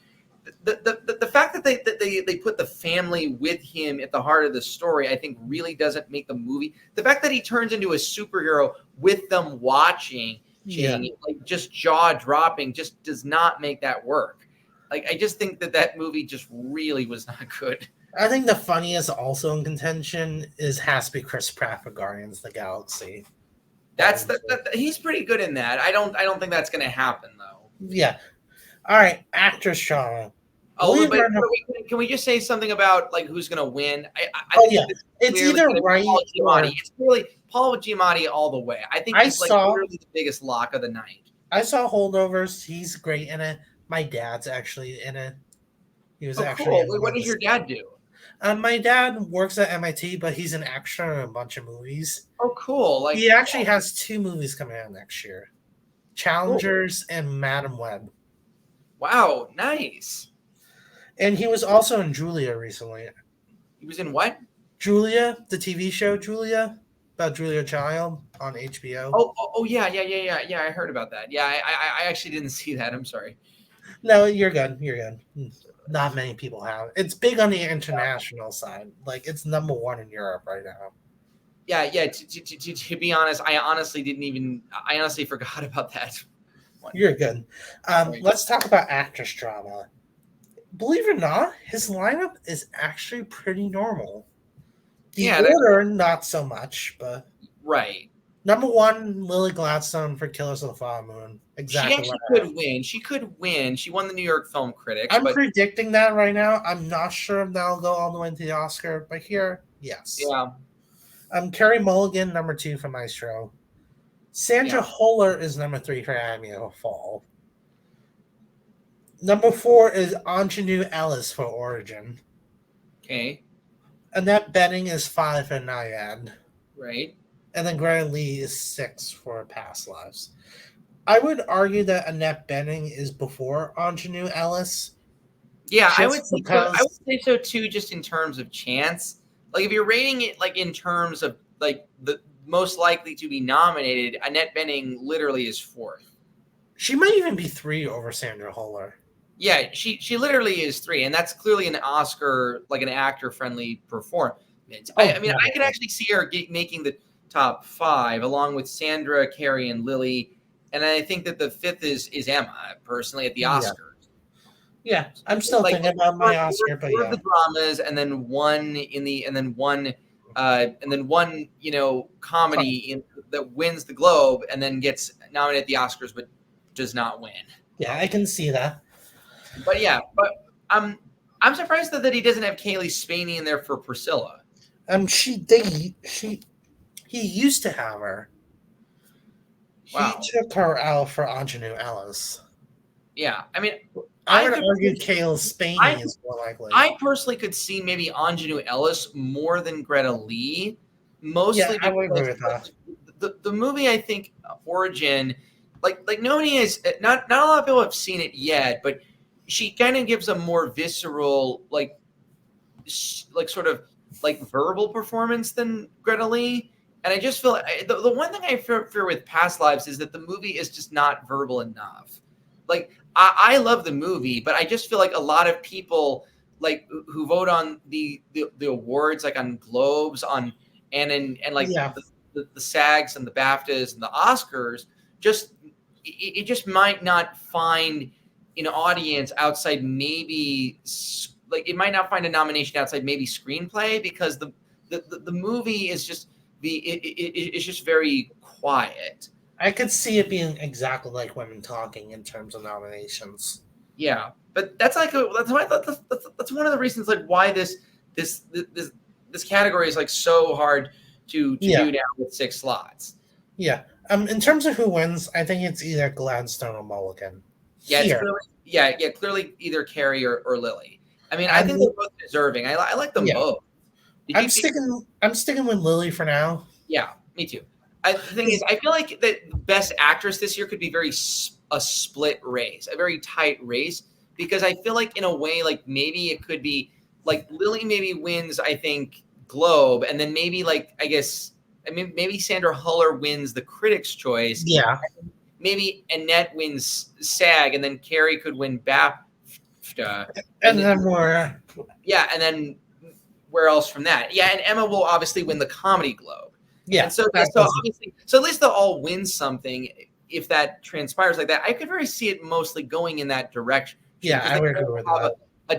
the fact that they put the family with him at the heart of the story, I think, really doesn't make the movie. The fact that he turns into a superhero with them watching, like just jaw dropping, just does not make that work. Like, I just think that movie just really was not good. I think the funniest also in contention has to be Chris Pratt for Guardians of the Galaxy. That's he's pretty good in that. I don't think that's going to happen though. Yeah. All right, actress trauma. Oh, but can we just say something about like who's going to win? I think it's either right Paul Giamatti. or It's really Paul Giamatti all the way. I think he's literally the biggest lock of the night. I saw Holdovers. He's great in it. My dad's actually in it. He was actually. Cool. What does your dad do? My dad works at MIT, but he's an extra in a bunch of movies. Oh, cool! Like, he actually has 2 movies coming out next year: Challengers and Madam Web. Wow, nice. And he was also in Julia recently. He was in what? Julia, the TV show Julia, about Julia Child on HBO. Oh yeah. I heard about that. Yeah, I actually didn't see that. I'm sorry. No, you're good. You're good. Not many people have. It's big on the international side. Like, it's number 1 in Europe right now. Yeah. To be honest, I honestly forgot about that. You're good. Let's talk about actress drama. Believe it or not, his lineup is actually pretty normal. The order, not so much, but right. Number 1, Lily Gladstone for Killers of the Flower Moon. Exactly. She actually could win. She could win. She won the New York Film Critics. I'm predicting that right now. I'm not sure if that'll go all the way to the Oscar, but here, yes. Yeah. Carey Mulligan, number 2 for Maestro. Sandra Huller is number 3 for Amityville Fall. Number 4 is Aunjanue Ellis for Origin. Okay. Annette Bening is 5 for Nyad. Right. And then Greta Lee is 6 for Past Lives. I would argue that Annette Bening is before Aunjanue Ellis. Yeah, I would say so too, just in terms of chance. Like, if you're rating it like in terms of like the most likely to be nominated, Annette Bening literally is 4th. She might even be 3 over Sandra Huller. Yeah, she literally is 3, and that's clearly an Oscar, like an actor-friendly performance. I mean, I could actually see her making the top 5 along with Sandra, Carey, and Lily, and I think that the 5th is Emma personally at the Oscars. Yeah, I'm still thinking about my Oscar, but the dramas, and then one comedy that wins the Globe and then gets nominated at the Oscars but does not win. Yeah, I can see that. But I'm surprised that he doesn't have Kaylee Spaney in there for Priscilla. He used to have her. Wow. He took her out for Aunjanue Ellis. Yeah, I mean, I would argue Kaylee Spaney is more likely. I personally could see maybe Aunjanue Ellis more than Greta Lee, mostly I would agree with that. The movie, I think, Origin, like nobody is not a lot of people have seen it yet, but she kind of gives a more visceral, like sort of like verbal performance than Greta Lee. And I just feel the one thing I fear with Past Lives is that the movie is just not verbal enough. Like, I love the movie, but I just feel like a lot of people like who vote on the awards, like on Globes, the SAGs and the BAFTAs and the Oscars, it just might not find an audience outside maybe like it might not find a nomination outside maybe screenplay because the movie is just it's just very quiet. I could see it being exactly like Women Talking in terms of nominations. Yeah, but that's one of the reasons like why this category is like so hard to do now with 6 slots. Yeah. In terms of who wins, I think it's either Gladstone or Mulligan. Yeah, clearly either Carey or Lily. I mean, I think they're both deserving. I like them both. I'm sticking with Lily for now. Yeah, me too. The thing is, I feel like the best actress this year could be a split race, a very tight race, because I feel like in a way, like maybe it could be like Lily maybe wins, I think, Globe, and then maybe like maybe Sandra Huller wins the Critics' Choice. Yeah. Maybe Annette wins SAG, and then Carrie could win BAFTA. And then we're and then where else from that? Yeah, and Emma will obviously win the Comedy Globe. Yeah. And so obviously, so at least they'll all win something if that transpires like that. I could very see it mostly going in that direction. Yeah, I would agree with that. A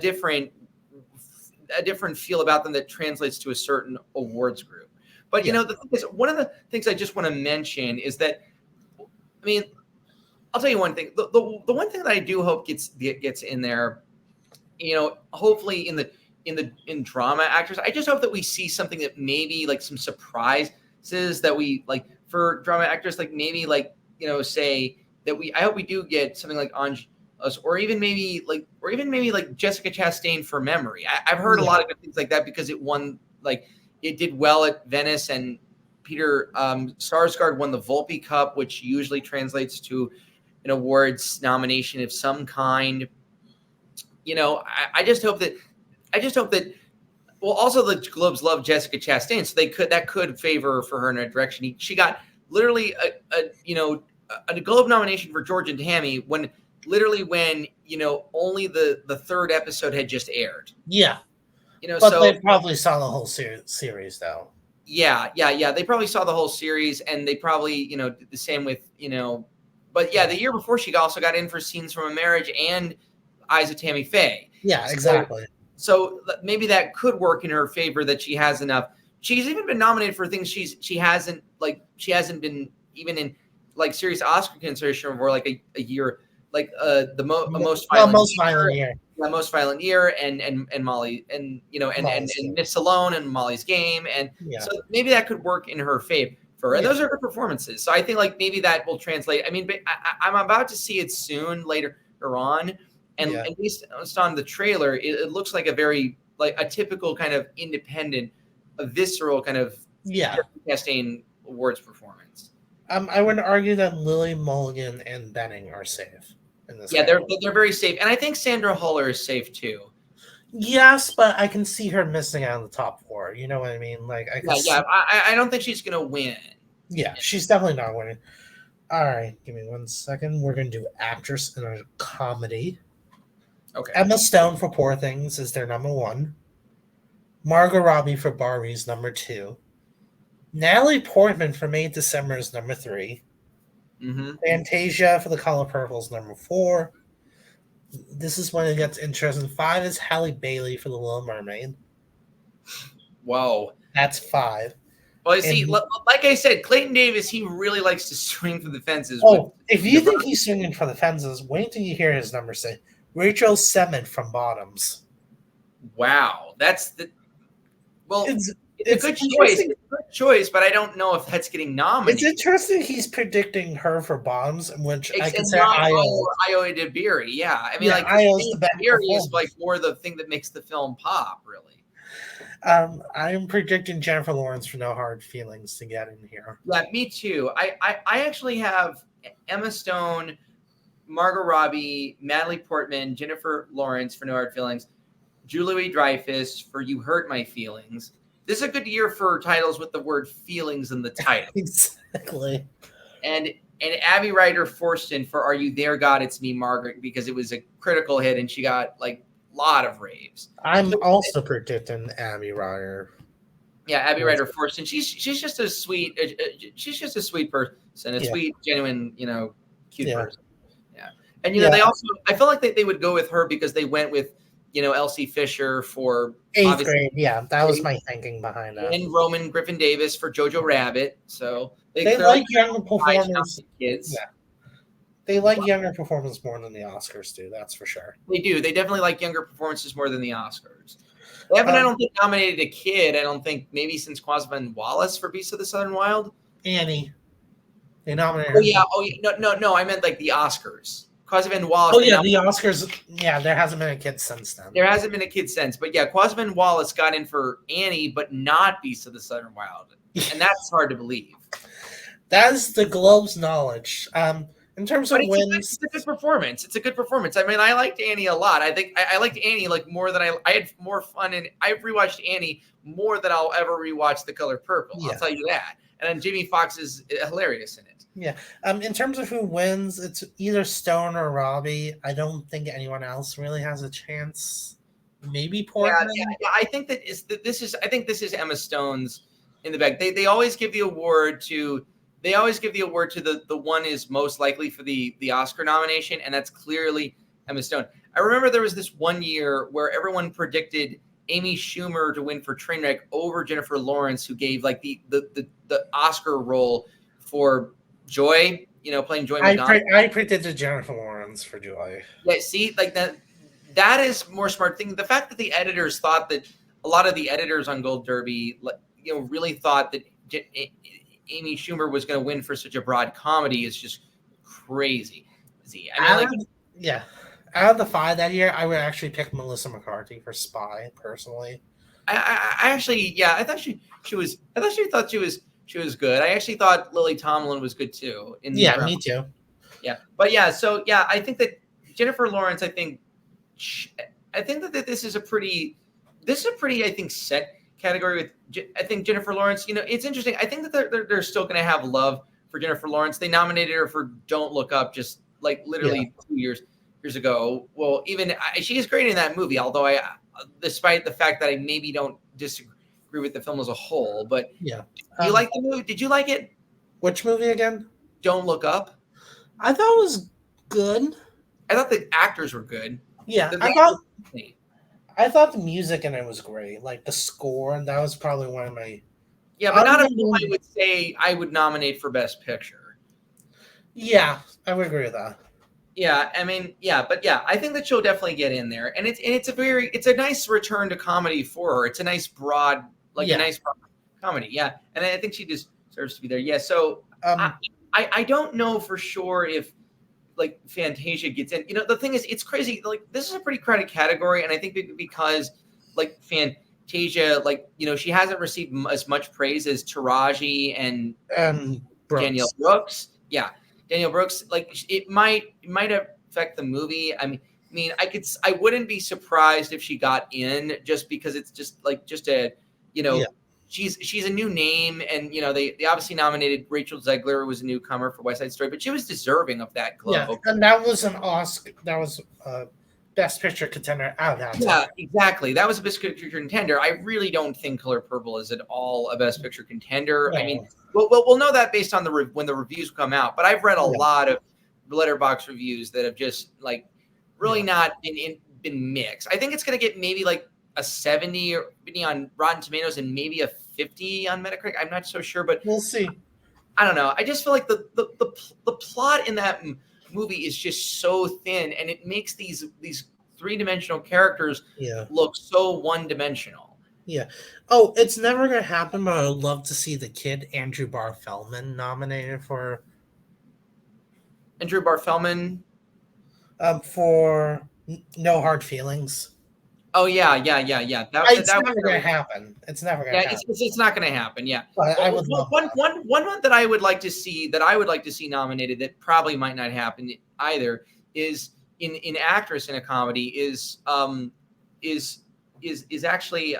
different feel about them that translates to a certain awards group. But you know, the thing is, one of the things I just want to mention is that, I mean, I'll tell you one thing. The one thing that I do hope gets in there, you know, hopefully in drama actors, I just hope that we see something that maybe like some surprises that we like for drama actors, like maybe like, you know, say that I hope we do get something like or even maybe like Jessica Chastain for Memory. I've heard a lot of good things like that because it won, like it did well at Venice, and Peter Sarsgaard won the Volpe Cup, which usually translates to an awards nomination of some kind. You know, I just hope that. Well, also the Globes love Jessica Chastain, so that could favor for her in a direction. She got literally a Globe nomination for George and Tammy when you know only the third episode had just aired. Yeah, you know, but so they probably saw the whole series though. Yeah. They probably saw the whole series, and they probably did the same with But yeah, the year before she also got in for Scenes from a Marriage and Eyes of Tammy Faye. Yeah, exactly. So maybe that could work in her favor that she has enough. She's even been nominated for things she hasn't been even in like serious Oscar consideration for like a year, like the most violent year. The Most Violent Year and Molly and Miss Alone and Molly's Game, and so maybe that could work in her favor. And those are her performances. So I think like maybe that will translate. I mean, I'm about to see it soon later on. And at least on the trailer, it looks like a very like a typical kind of independent, a visceral kind of Chastain awards performance. I would argue that Lily Mulligan and Benning are safe in this. Yeah, they're very safe, and I think Sandra Huller is safe too. Yes, but I can see her missing out on the top four. You know what I mean? Like I don't think she's gonna win. Yeah, she's definitely not winning. All right, give me 1 second. We're gonna do actress in a comedy. Okay. Emma Stone for Poor Things is their number 1. Margot Robbie for Barbie's number 2. Natalie Portman for May December is number 3. Mm-hmm. Fantasia for The Color Purple is number 4. This is when it gets interesting. 5 is Halle Bailey for The Little Mermaid. Whoa. That's 5. Well, you see, like I said, Clayton Davis, he really likes to swing for the fences. Oh, if you think he's swinging for the fences, wait till you hear his number say. Rachel Semmett from Bottoms. Wow. That's the... Well, it's a good choice. It's a good choice, but I don't know if that's getting nominated. It's interesting he's predicting her for Bottoms, which I can say Io DeBerry. Yeah. I mean, Io's the best DeBerry is like more the thing that makes the film pop, really. I'm predicting Jennifer Lawrence for No Hard Feelings to get in here. Yeah, me too. I actually have Emma Stone, Margot Robbie, Natalie Portman, Jennifer Lawrence for No Hard Feelings, Julia Louis-Dreyfus for You Hurt My Feelings. This is a good year for titles with the word feelings in the title. Exactly. And Abby Ryder Forston for Are You There, God? It's Me, Margaret, because it was a critical hit and she got like a lot of raves. I'm also predicting Abby Ryder. Yeah, Abby Ryder Forston. She's just a sweet. She's just a sweet person, sweet, genuine, cute person. Yeah, and they also. I felt like they would go with her because they went with, Elsie Fisher for 8th grade. Yeah, that was my thinking behind that. And Roman Griffin Davis for Jojo Rabbit. So they like younger performers. Kids. Yeah. They like younger performers more than the Oscars do. That's for sure. They do. They definitely like younger performances more than the Oscars. They haven't, I don't think, nominated a kid. I don't think maybe since Quasman Wallace for Beasts of the Southern Wild. Annie. They nominated. Oh yeah. No. I meant like the Oscars. Quasman Wallace. Oh yeah, the Oscars. Yeah, there hasn't been a kid since then. There hasn't been a kid since, but yeah, Quasman Wallace got in for Annie, but not Beasts of the Southern Wild, and that's hard to believe. That is the Globe's knowledge. In terms But of wins, it's a good performance. It's a good performance. I mean, I liked Annie a lot. I think I liked Annie like more than I had more fun, and I rewatched Annie more than I'll ever rewatch The Color Purple. I'll yeah, tell you that. And then Jamie Foxx is hilarious in it. yeah. In terms of who wins, it's either Stone or Robbie. I don't think anyone else really has a chance. Maybe Portman. Yeah. I think that is this is I think this is Emma Stone's in the bag. They always give the award to the one is most likely for the Oscar nomination, and that's clearly Emma Stone. I remember there was this one year where everyone predicted Amy Schumer to win for Trainwreck over Jennifer Lawrence, who gave like the Oscar role for Joy, playing Joy McDonald. I predicted Jennifer Lawrence for Joy. Yeah, see, like that is more smart thing. The fact that the editors thought that a lot of the editors on Gold Derby, really thought that Amy Schumer was going to win for such a broad comedy is just crazy. I mean, yeah. Out of the 5 that year, I would actually pick Melissa McCarthy for Spy personally. I actually, yeah, I thought she thought she was good. I actually thought Lily Tomlin was good too. Me too. Yeah, but yeah, so yeah, I think that Jennifer Lawrence. I think that this is a pretty, I think, set category with. I think Jennifer Lawrence. It's interesting. I think that they're still going to have love for Jennifer Lawrence. They nominated her for Don't Look Up just like literally 2 years ago. Well, even she is great in that movie. Although despite the fact that I maybe don't disagree with the film as a whole, but yeah, you like the movie? Did you like it? Which movie again? Don't Look Up. I thought it was good. I thought the actors were good. Yeah, I thought the music in it was great. Like the score, and that was probably one of my. Yeah, but not a film I would say I would nominate for Best Picture. Yeah, I would agree with that. Yeah, I mean, yeah, but yeah, I think that she'll definitely get in there, and it's a nice return to comedy for her. It's a nice broad, a nice broad comedy. Yeah, and I think she deserves to be there. Yeah, so I don't know for sure if like Fantasia gets in. The thing is, it's crazy. Like this is a pretty crowded category, and I think because like Fantasia, she hasn't received as much praise as Taraji and Danielle Brooks. Yeah. Danielle Brooks, it might affect the movie. I mean, I wouldn't be surprised if she got in just because it's just a, she's a new name, and they obviously nominated Rachel Zegler, who was a newcomer for West Side Story, but she was deserving of that Globe. Yeah, and that was an Oscar. That was Best Picture contender out of that. Yeah, exactly. That was a Best Picture contender. I really don't think Color Purple is at all a Best Picture contender. No. I mean, we'll know that based on when the reviews come out. But I've read a lot of Letterboxd reviews that have just really not been mixed. I think it's going to get maybe like a 70 or on Rotten Tomatoes and maybe a 50 on Metacritic. I'm not so sure, but we'll see. I don't know. I just feel like the plot in that movie is just so thin, and it makes these three-dimensional characters look so one-dimensional. Yeah. Oh, it's never gonna happen, but I would love to see the kid Andrew Barr-Feldman nominated for Andrew Barr-Feldman for No Hard Feelings. Oh yeah. It's never gonna happen. It's never gonna happen. It's not gonna happen. Yeah. But I would love one that I would like to see nominated that probably might not happen either is in actress in a comedy is actually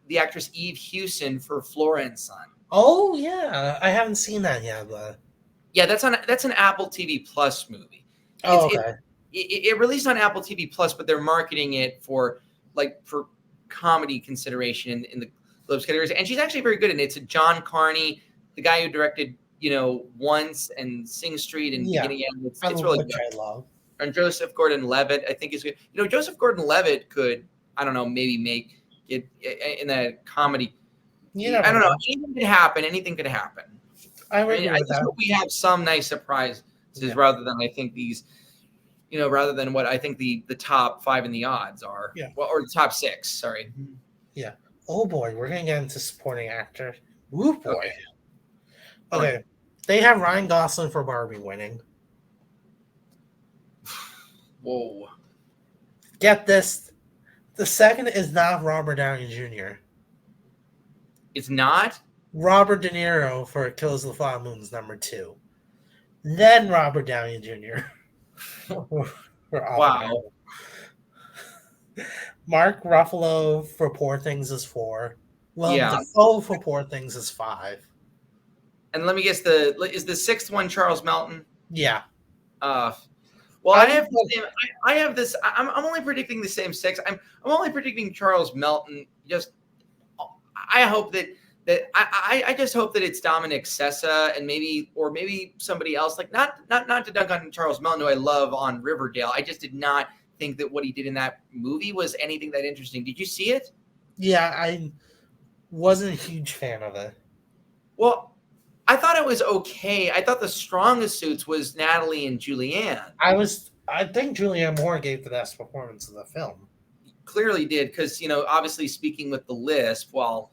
the actress Eve Hewson for Flora and Son. Oh yeah, I haven't seen that yet, but yeah, that's an Apple TV Plus movie. Okay. It released on Apple TV Plus, but they're marketing it for comedy consideration in the Globes categories, and she's actually very good in it. It's John Carney, the guy who directed Once and Sing Street and Begin Again. It's really good. I love. And Joseph Gordon-Levitt, I think is good. Joseph Gordon-Levitt could, I don't know, maybe make it in a comedy. I don't know. Anything could happen. I just hope we have some nice surprises rather than I think these, rather than what I think the top 5 in the odds are. Yeah. Well, or the top 6. Sorry. Yeah. Oh boy, we're gonna get into supporting actor. Woo boy. Okay. They have Ryan Gosling for Barbie winning. Whoa. Get this. The second is not Robert Downey Jr. It's not? Robert De Niro for Killers of the Flower Moon is number 2. then Robert Downey Jr. for Oppenheimer. Wow. Mark Ruffalo for Poor Things is 4. Willem Yeah. Dafoe for Poor Things is 5. And let me guess, is the sixth one Charles Melton? Yeah. Uh, well, I have the same. I have this. I'm only predicting the same six. I'm only predicting Charles Melton. Just I hope I just hope that it's Dominic Sessa and maybe somebody else. Like not to dunk on Charles Melton, who I love on Riverdale. I just did not think that what he did in that movie was anything that interesting. Did you see it? Yeah, I wasn't a huge fan of it. Well, I thought it was okay. I thought the strongest suits was Natalie and Julianne. I think Julianne Moore gave the best performance of the film. Clearly did, because obviously speaking with the lisp, well,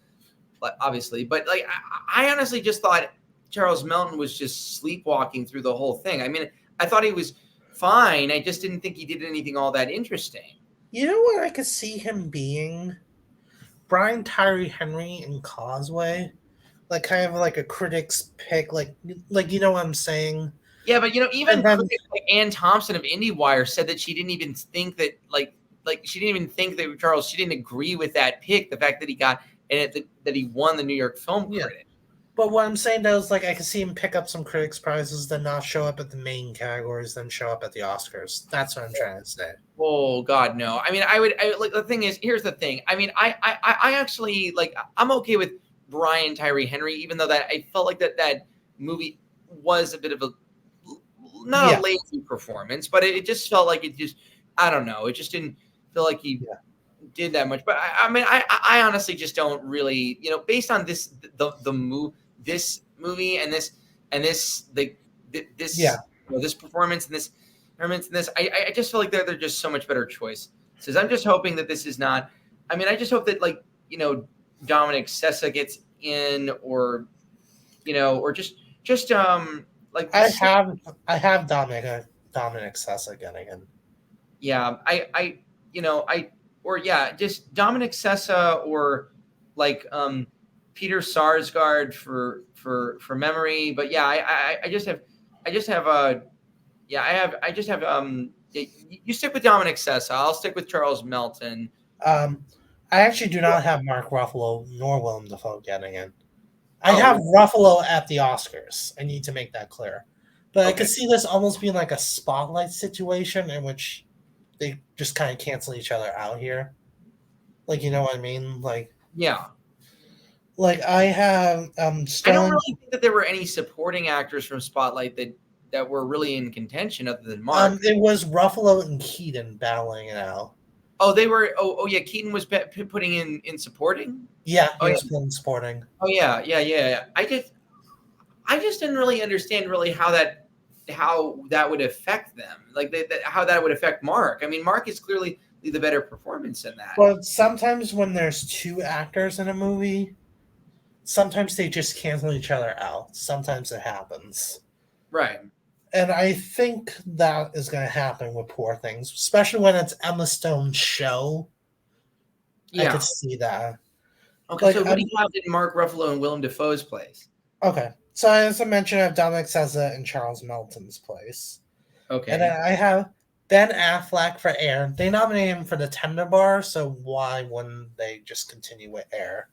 obviously, but like I honestly just thought Charles Melton was just sleepwalking through the whole thing. I mean, I thought he was fine. I just didn't think he did anything all that interesting. You know what I could see him being? Brian Tyree Henry in Causeway. Like kind of like a critic's pick, like you know what I'm saying? Yeah, but even then, critics like Ann Thompson of IndieWire said that she didn't even think that she didn't even think that she didn't agree with that pick. The fact that he got that he won the New York Film Critic. But what I'm saying though is like I could see him pick up some critics prizes, then not show up at the main categories, then show up at the Oscars. That's what I'm trying to say. Oh God, no! I mean, I like the thing is. Here's the thing. I mean, I actually like. I'm okay with Brian Tyree Henry, even though that I felt like that movie was a bit of a not a lazy performance, but it just felt like it just I don't know. It just didn't feel like he did that much. But I mean, I honestly just don't really based on this this movie and this this performance and this I just feel like they're just so much better choices. I'm just hoping that this is not. I mean, I just hope that Dominic Sessa gets in, or or just like I have Dominic Sessa getting in. Yeah, just Dominic Sessa, or like Peter Sarsgaard for memory. But yeah, I just have you stick with Dominic Sessa. I'll stick with Charles Melton. I actually do not have Mark Ruffalo nor Willem Dafoe getting in. I have Ruffalo at the Oscars. I need to make that clear. But I could see this almost being like a spotlight situation in which they just kind of cancel each other out here. Like, you know what I mean? Like, yeah. Like I have I don't really think that there were any supporting actors from Spotlight that were really in contention other than Mark. It was Ruffalo and Keaton battling it out. Oh, they were. Oh yeah. Keaton was putting in supporting. Yeah, he was putting supporting. Oh yeah. I just didn't really understand how that would affect them. Like how that would affect Mark. I mean, Mark is clearly the better performance in that. But sometimes when there's two actors in a movie, sometimes they just cancel each other out. Sometimes it happens. Right. And I think that is going to happen with Poor Things, especially when it's Emma Stone's show. Yeah. I could see that. Okay, so what do you have in Mark Ruffalo and Willem Dafoe's place? Okay. So as I mentioned, I have Dominic Sessa in Charles Melton's place. Okay. And then I have Ben Affleck for Air. They nominated him for The Tender Bar, so why wouldn't they just continue with Air?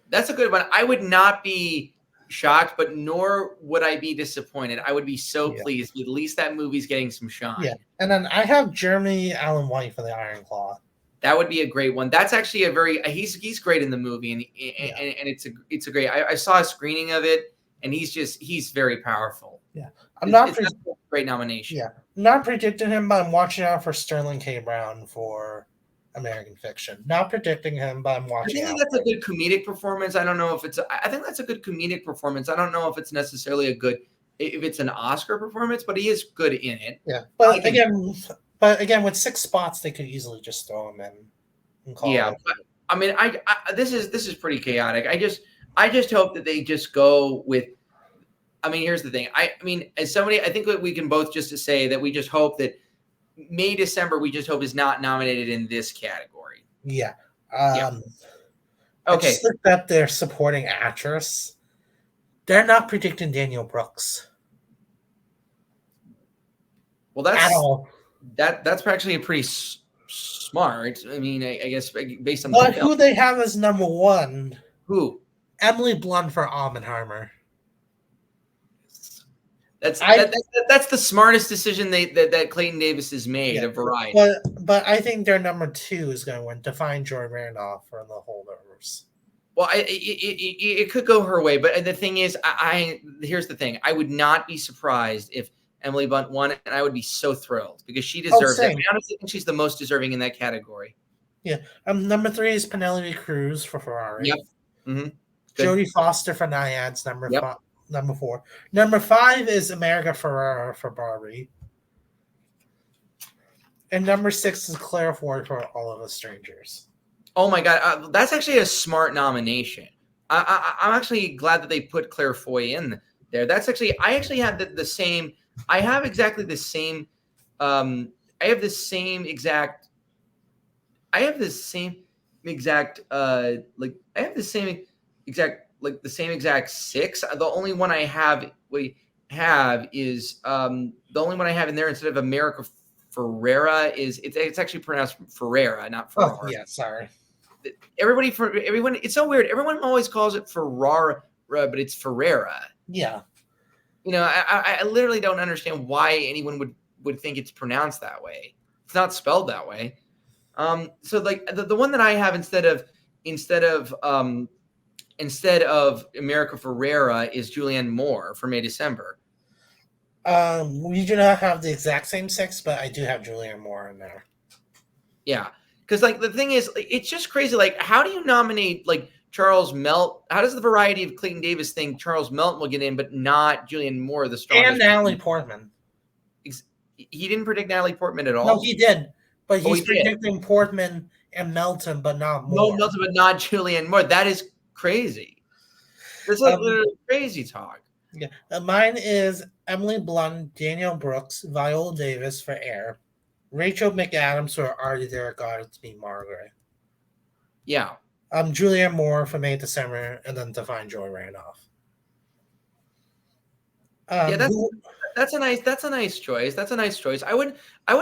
That's a good one. I would not be shocked, but nor would I be disappointed. I would be so pleased. At least that movie's getting some shine. Yeah. And then I have Jeremy Allen White for The Iron Claw. That would be a great one. That's actually a very he's great in the movie, and it's a great. I saw a screening of it, and he's very powerful. Yeah, it's a great nomination. Yeah, I'm not predicting him, but I'm watching out for Sterling K. Brown for American Fiction. Not predicting him, but I'm watching. I think that's a good comedic performance. I don't know if I think that's a good comedic performance. I don't know if it's necessarily if it's an Oscar performance, but he is good in it. Yeah, but again, with 6 spots, they could easily just throw him in. But, I mean, this is pretty chaotic. I just hope that they just go with. I mean, here's the thing. I mean, as somebody, I think that we can both just to say that we just hope that December, we just hope is not nominated in this category. Yeah. Okay. I just looked up their supporting actress. They're not predicting Daniel Brooks. Well, at all. that's actually a pretty smart. I mean, I guess based on the But film. who they have as number one? Who? Emily Blunt for Oppenheimer. That's the smartest decision that Clayton Davis has made. Yeah, A variety. but I think their number two is going to win. Define Joy Randolph for the holdovers. Well, it could go her way, but the thing is, here's the thing: I would not be surprised if Emily Blunt won, and I would be so thrilled because she deserves it. I honestly think she's the most deserving in that category. Yeah. Number 3 is Penelope Cruz for Ferrari. Yep. Mm-hmm. Jodie Foster for Naiads, number 4. Number 5 is America Ferrera for Barbie. And number 6 is Claire Ford for All of Us Strangers. Oh my God, that's actually a smart nomination. I'm actually glad that they put Claire Foy in there. That's actually, I actually have the same. I have exactly the same. I have the same exact. I have the same exact. Like I have the same exact. Like the same exact 6. The only one I have is the only one I have in there instead of America Ferrera is it's actually pronounced Ferrera, not Ferrara. Oh yeah, sorry. Everyone, it's so weird. Everyone always calls it Ferrara, but it's Ferrera. Yeah. You know, I literally don't understand why anyone would think it's pronounced that way. It's not spelled that way. So like the one that I have instead of America Ferrera is Julianne Moore for May December. We do not have the exact same 6, but I do have Julianne Moore in there. Yeah. Because, like, the thing is, it's just crazy. Like, how do you nominate, like, Charles Melton? How does the variety of Clayton Davis think Charles Melton will get in, but not Julianne Moore, the strongest? And Natalie Portman. He didn't predict Natalie Portman at all? No, he did. But he's predicting Portman and Melton, but not Moore. No, Melton, but not Julianne Moore. That is crazy. This is literally crazy talk. Yeah. Mine is Emily Blunt, Danielle Brooks, Viola Davis for Air. Rachel McAdams for Are There Gods Be Margaret? Yeah. Julianne Moore for May December, and then Define Joy Randolph. Yeah, that's a nice choice. That's a nice choice. I would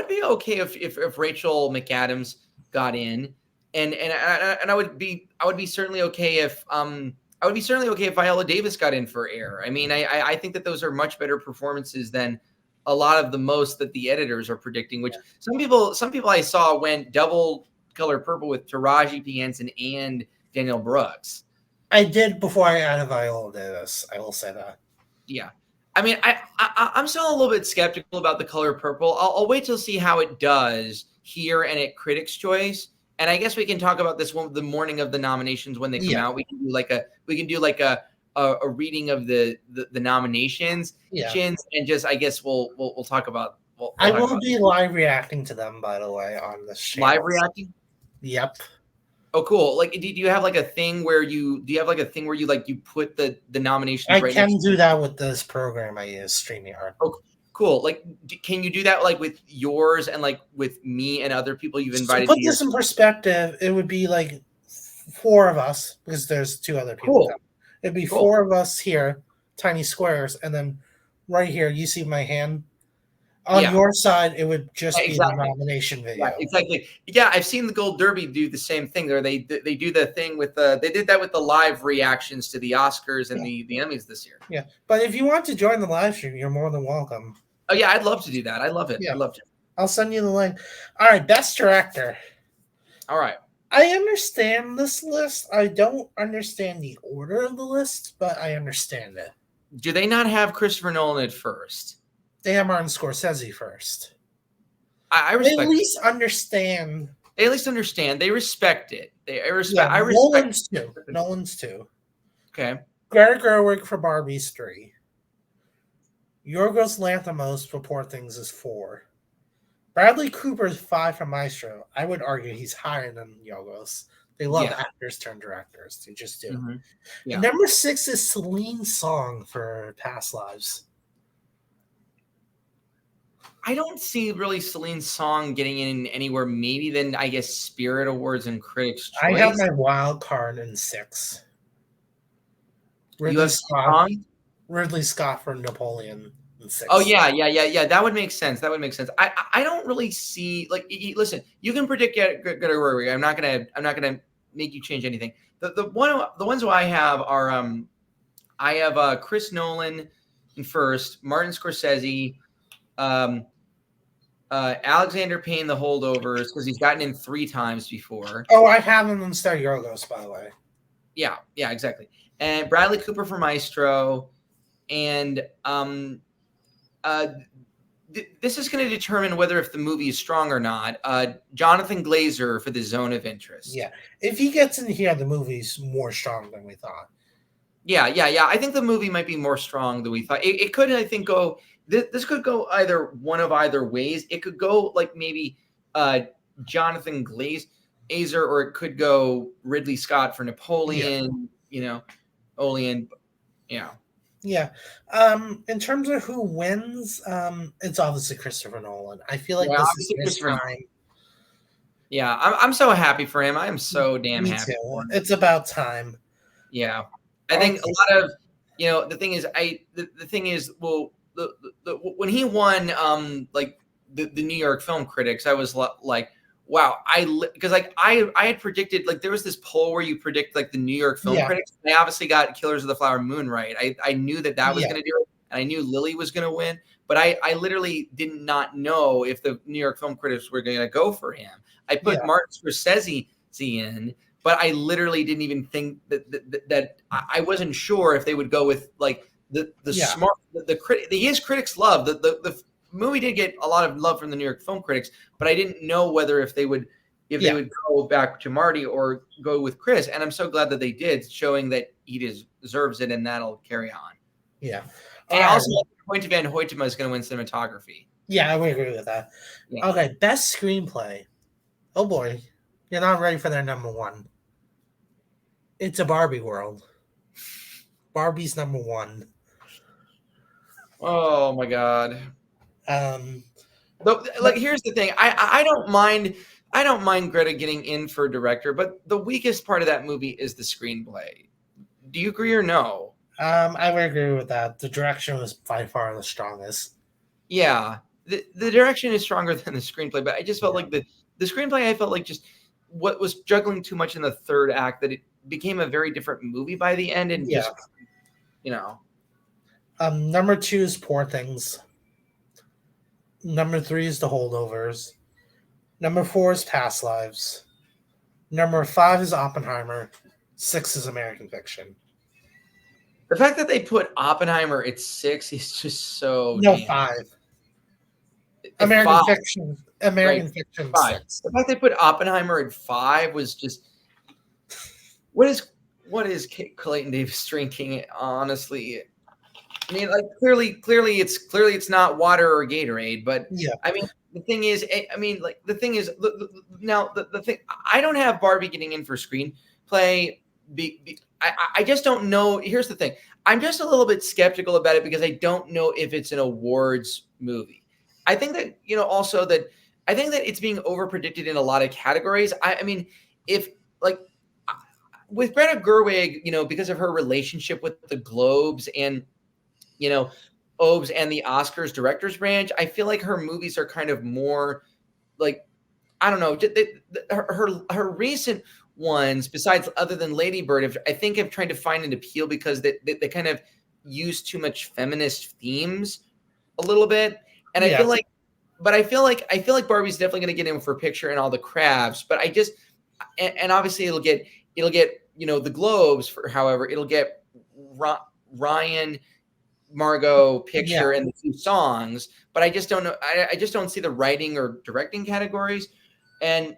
be okay if Rachel McAdams got in, and I would be certainly okay if Viola Davis got in for Air. I mean, I think that those are much better performances than a lot of the most that the editors are predicting, which some people I saw went double Color Purple with Taraji P. Henson and Danielle Brooks. I did before I added Viola Davis. I will say that. Yeah. I mean, I'm still a little bit skeptical about the Color Purple. I'll wait till see how it does here and at Critics' Choice. And I guess we can talk about this one the morning of the nominations when they come out. We can do like a reading of the nominations, and just I guess we'll talk about. I will be live reacting to them, by the way, on the show. Live reacting. Yep. Oh, cool! Like, do you have like a thing where you like you put the nominations? I can do that with this program I use, StreamYard. Oh, cool! Like, can you do that like with yours and like with me and other people you've invited? To put this in perspective, it would be like 4 of us because there's 2 other people. Cool. It'd be 4 of us here, tiny squares, and then right here, you see my hand. On your side, it would just be the nomination video. Yeah, exactly. Yeah, I've seen the Gold Derby do the same thing. There, they do the thing with they did that with the live reactions to the Oscars and the Emmys this year. Yeah, but if you want to join the live stream, you're more than welcome. Oh yeah, I'd love to do that. I love it. Yeah. I'd love to. I'll send you the link. All right, Best Director. All right. I understand this list. I don't understand the order of the list, but I understand it. Do they not have Christopher Nolan at first? They have Martin Scorsese first. I respect. They at least understand. They at least understand. They respect it. I respect. Yeah, I respect. Nolan's 2. Okay. Greta Gerwig for Barbie's 3. Yorgos Lanthimos for Poor Things is 4. Bradley Cooper is 5 for Maestro. I would argue he's higher than Yorgos. They love actors turned directors. They just do. Mm-hmm. Yeah. Number 6 is Celine Song for Past Lives. I don't see really Celine Song getting in anywhere. Maybe then I guess Spirit Awards and Critics' Choice. I have my wild card in 6. Ridley Scott for Napoleon. and 6. Oh yeah. That would make sense. I don't really see like listen. You can predict good or worry. I'm not gonna make you change anything. The ones who I have are I have Chris Nolan in first, Martin Scorsese, Alexander Payne, The Holdovers, because he's gotten in 3 times before. Oh, I have him in Star Yorgos, by the way. Yeah, exactly. And Bradley Cooper for Maestro, and this is going to determine whether if the movie is strong or not. Jonathan Glazer for The Zone of Interest. Yeah, if he gets in here, the movie's more strong than we thought. Yeah. I think the movie might be more strong than we thought. It could, I think, go. This could go either ways. It could go like maybe Jonathan Glazer, or it could go Ridley Scott for Napoleon. Olean. Yeah. Yeah. In terms of who wins, it's obviously Christopher Nolan. I feel like this is his time. Yeah, I'm so happy for him. I am so damn happy. Too. It's about time. Yeah. I think a lot of the thing is the thing is when he won like the New York Film Critics, I was like, wow, because like I had predicted, like there was this poll where you predict like the New York Film Critics. They obviously got Killers of the Flower Moon right. I knew that was going to do it, and I knew Lily was going to win, but I literally did not know if the New York Film Critics were going to go for him. I put Martin Scorsese in, but I literally didn't even think that I wasn't sure if they would go with like the smart his critics love the movie did get a lot of love from the New York Film Critics, but I didn't know whether if they would go back to Marty or go with Chris, and I'm so glad that they did, showing that he deserves it, and that'll carry on. Yeah, and also Hoyte van Hoytema is going to win cinematography. Yeah, I would agree with that. Yeah. Okay, best screenplay. Oh boy, you're not ready for their number one. It's a Barbie world. Barbie's number one. Oh my god. Like here's the thing. I don't mind Greta getting in for director, but the weakest part of that movie is the screenplay. Do you agree or no? I would agree with that. The direction was by far the strongest. Yeah. The direction is stronger than the screenplay, but I just felt like the screenplay, I felt like just what was juggling too much in the third act, that it became a very different movie by the end, and just number 2 is Poor Things. Number 3 is The Holdovers. Number 4 is Past Lives. Number 5 is Oppenheimer. 6 is American Fiction. The fact that they put Oppenheimer at 6 is just so... No, 5. American Fiction. American Fiction 6. The fact they put Oppenheimer at 5 was just... What is Clayton Davis drinking, honestly? I mean, like clearly it's not water or Gatorade, but I mean, the thing is, now the thing, I don't have Barbie getting in for screenplay. I just don't know. Here's the thing. I'm just a little bit skeptical about it because I don't know if it's an awards movie. I think that, also that I think that it's being overpredicted in a lot of categories. I mean, if like with Greta Gerwig, because of her relationship with the Globes and Obes and the Oscars director's branch, I feel like her movies are kind of more like, I don't know, her recent ones, besides other than Lady Bird, I think have tried to find an appeal because they kind of use too much feminist themes a little bit. And I feel like Barbie's definitely going to get in for Picture and all the crafts, but I just, and obviously it'll get, the Globes however, it'll get Ryan, Margot, Picture, and the 2 songs, but I just don't know. I just don't see the writing or directing categories, and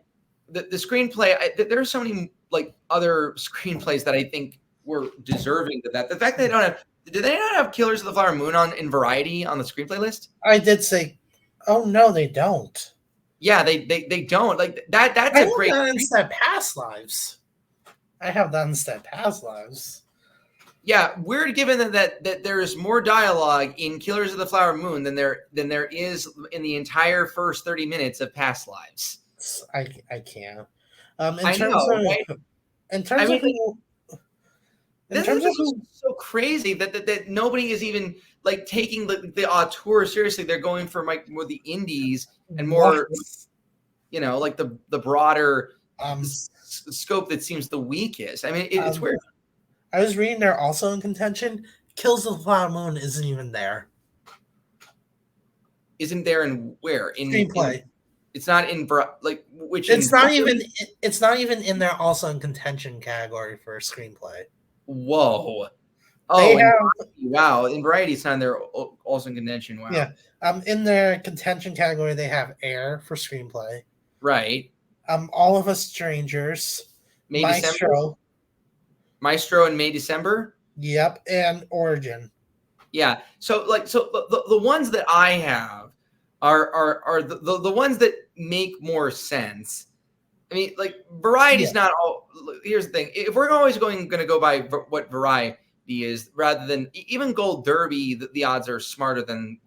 the screenplay. There are so many like other screenplays that I think were deserving of that. The fact that did they not have Killers of the Flower Moon in Variety on the screenplay list? I did say, oh no, they don't. Yeah, they don't like that. That's a great. That instead Past Lives. I have that instead Past Lives. Yeah, weird given that there is more dialogue in Killers of the Flower Moon than there is in the entire first 30 minutes of Past Lives. I can't. In terms In terms of who, so crazy that nobody is even like taking the auteur seriously. They're going for like more the indies and more, like the broader scope that seems the weakest. I mean, it's weird. I was reading they're also in contention. Kills of the Flower Moon isn't even there. Isn't there in where? In screenplay. It's not in like which. It's not even. It's not even in there. Also in contention category for screenplay. Whoa! Oh, wow! In Variety, it's not in there. Also in contention. Wow. Yeah. In their contention category, they have Air for screenplay. Right. All of Us Strangers. Maestro in May December. Yep, and Origin. Yeah. So the ones that I have are the ones that make more sense. I mean, like Variety is not all. Here's the thing: if we're always going to go by what Variety is, rather than even Gold Derby, the odds are smarter than.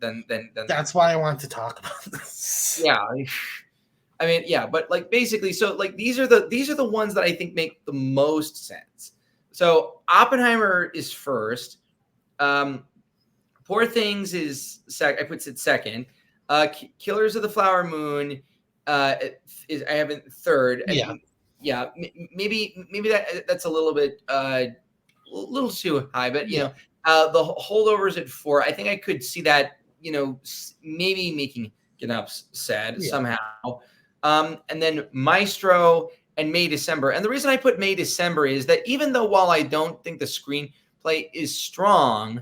That's why I want to talk about this. Yeah. I mean, yeah, but like basically, so like these are the ones that I think make the most sense. So Oppenheimer is first. Poor Things is I puts it second. Killers of the Flower Moon is I have it third. Yeah. Yeah, maybe that's a little bit little too high, but you know, the Holdovers at 4. I think I could see that, maybe making Get Up sad somehow. And then Maestro and May December. And the reason I put May December is that even though while I don't think the screenplay is strong,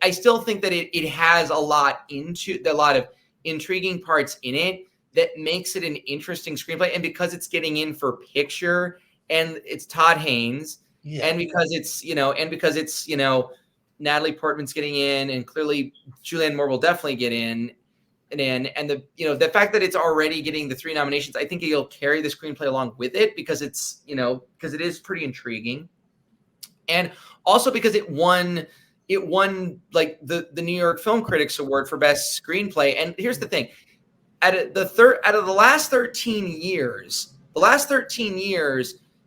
I still think that it has a lot of intriguing parts in it that makes it an interesting screenplay. And because it's getting in for picture and it's Todd Haynes, and because it's Natalie Portman's getting in, and clearly Julianne Moore will definitely get in. And the fact that it's already getting the 3 nominations, I think it'll carry the screenplay along with it because it is pretty intriguing. And also because it won like the New York Film Critics Award for Best Screenplay. And here's the thing. Out of the last 13 years,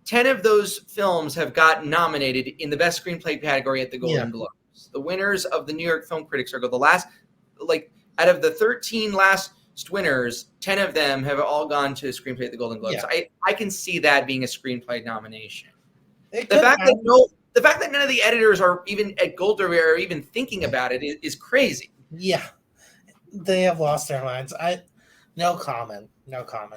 10 of those films have gotten nominated in the Best Screenplay category at the Golden Globes. The winners of the New York Film Critics Circle, out of the 13 last winners, 10 of them have all gone to screenplay at the Golden Globes. Yeah. I can see that being a screenplay nomination. The fact that none of the editors are even at Gold Derby or even thinking about it is crazy. Yeah, they have lost their minds. No comment.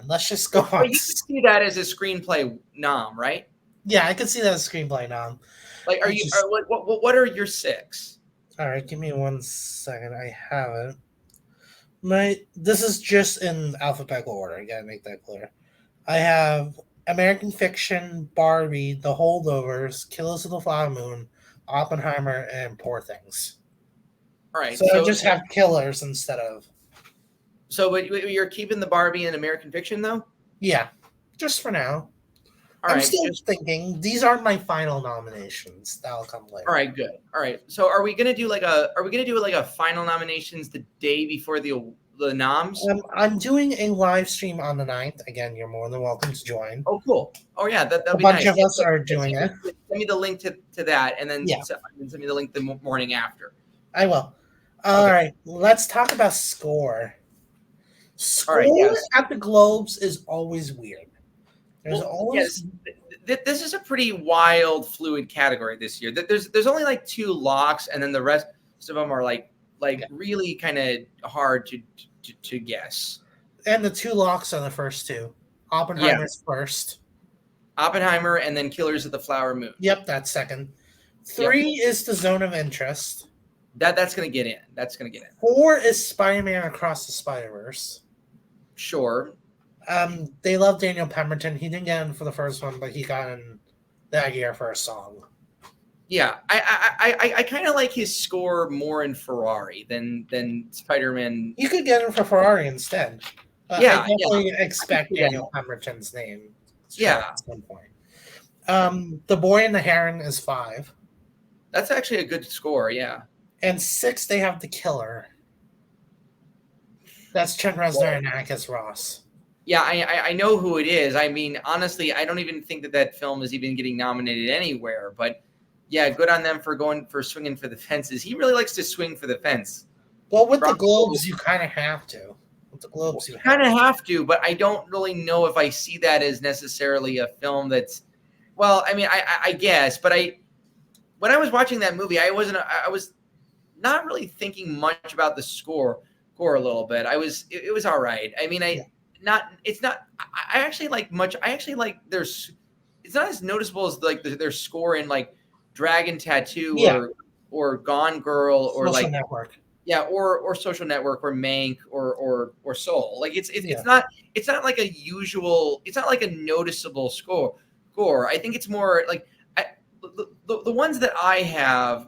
Let's just go on. But you can see that as a screenplay nom, right? Yeah, I can see that as a screenplay nom. Like, what are your 6? All right, give me 1 second. I have it. This is just in alphabetical order. I gotta make that clear. I have American Fiction, Barbie, The Holdovers, Killers of the Flower Moon, Oppenheimer, and Poor Things. All right. So I just have Killers instead of. So, but you're keeping the Barbie and American Fiction though? Yeah, just for now. I'm still thinking these aren't my final nominations. That'll come later. All right, good. All right. So are we gonna do like a final nominations the day before the noms? I'm doing a live stream on the 9th. Again, you're more than welcome to join. Oh, cool. Oh yeah, that'll be nice. A bunch of us are doing it. Send me the link to that, and then send me the link the morning after. I will. All right, let's talk about score. Score at the Globes is always weird. This is a pretty wild, fluid category this year. There's only like 2 locks, and then the rest of them are like really kind of hard to guess. And the 2 locks are the first 2. Oppenheimer's first. Oppenheimer, and then Killers of the Flower Moon. Yep, that's second. 3 is The Zone of Interest. That's gonna get in. 4 is Spider-Man Across the Spider-Verse. Sure. They love Daniel Pemberton. He didn't get in for the first one, but he got in that year for a song. Yeah, I kind of like his score more in Ferrari than Spider-Man. You could get in for Ferrari instead. I definitely expect Daniel Pemberton's name. At some point. The Boy and the Heron is 5. That's actually a good score. Yeah. And 6, they have The Killer. That's Trent Reznor and Atticus Ross. Yeah, I know who it is. I mean, honestly, I don't even think that film is even getting nominated anywhere. But, yeah, good on them for swinging for the fences. He really likes to swing for the fence. Well, with the Bravo. Globes, you kind of have to. With the Globes, you kind of have to, but I don't really know if I see that as necessarily a film that's. Well, I mean, I guess, but when I was watching that movie, I was not really thinking much about the score a little bit. It was all right. I mean, it's not. I actually like much. I actually like there's. It's not as noticeable as like their score in like Dragon Tattoo or Gone Girl or Social like Network. Yeah, or Social Network or Mank or Soul. Like it's not like a usual. It's not like a noticeable score. I think it's more like the ones that I have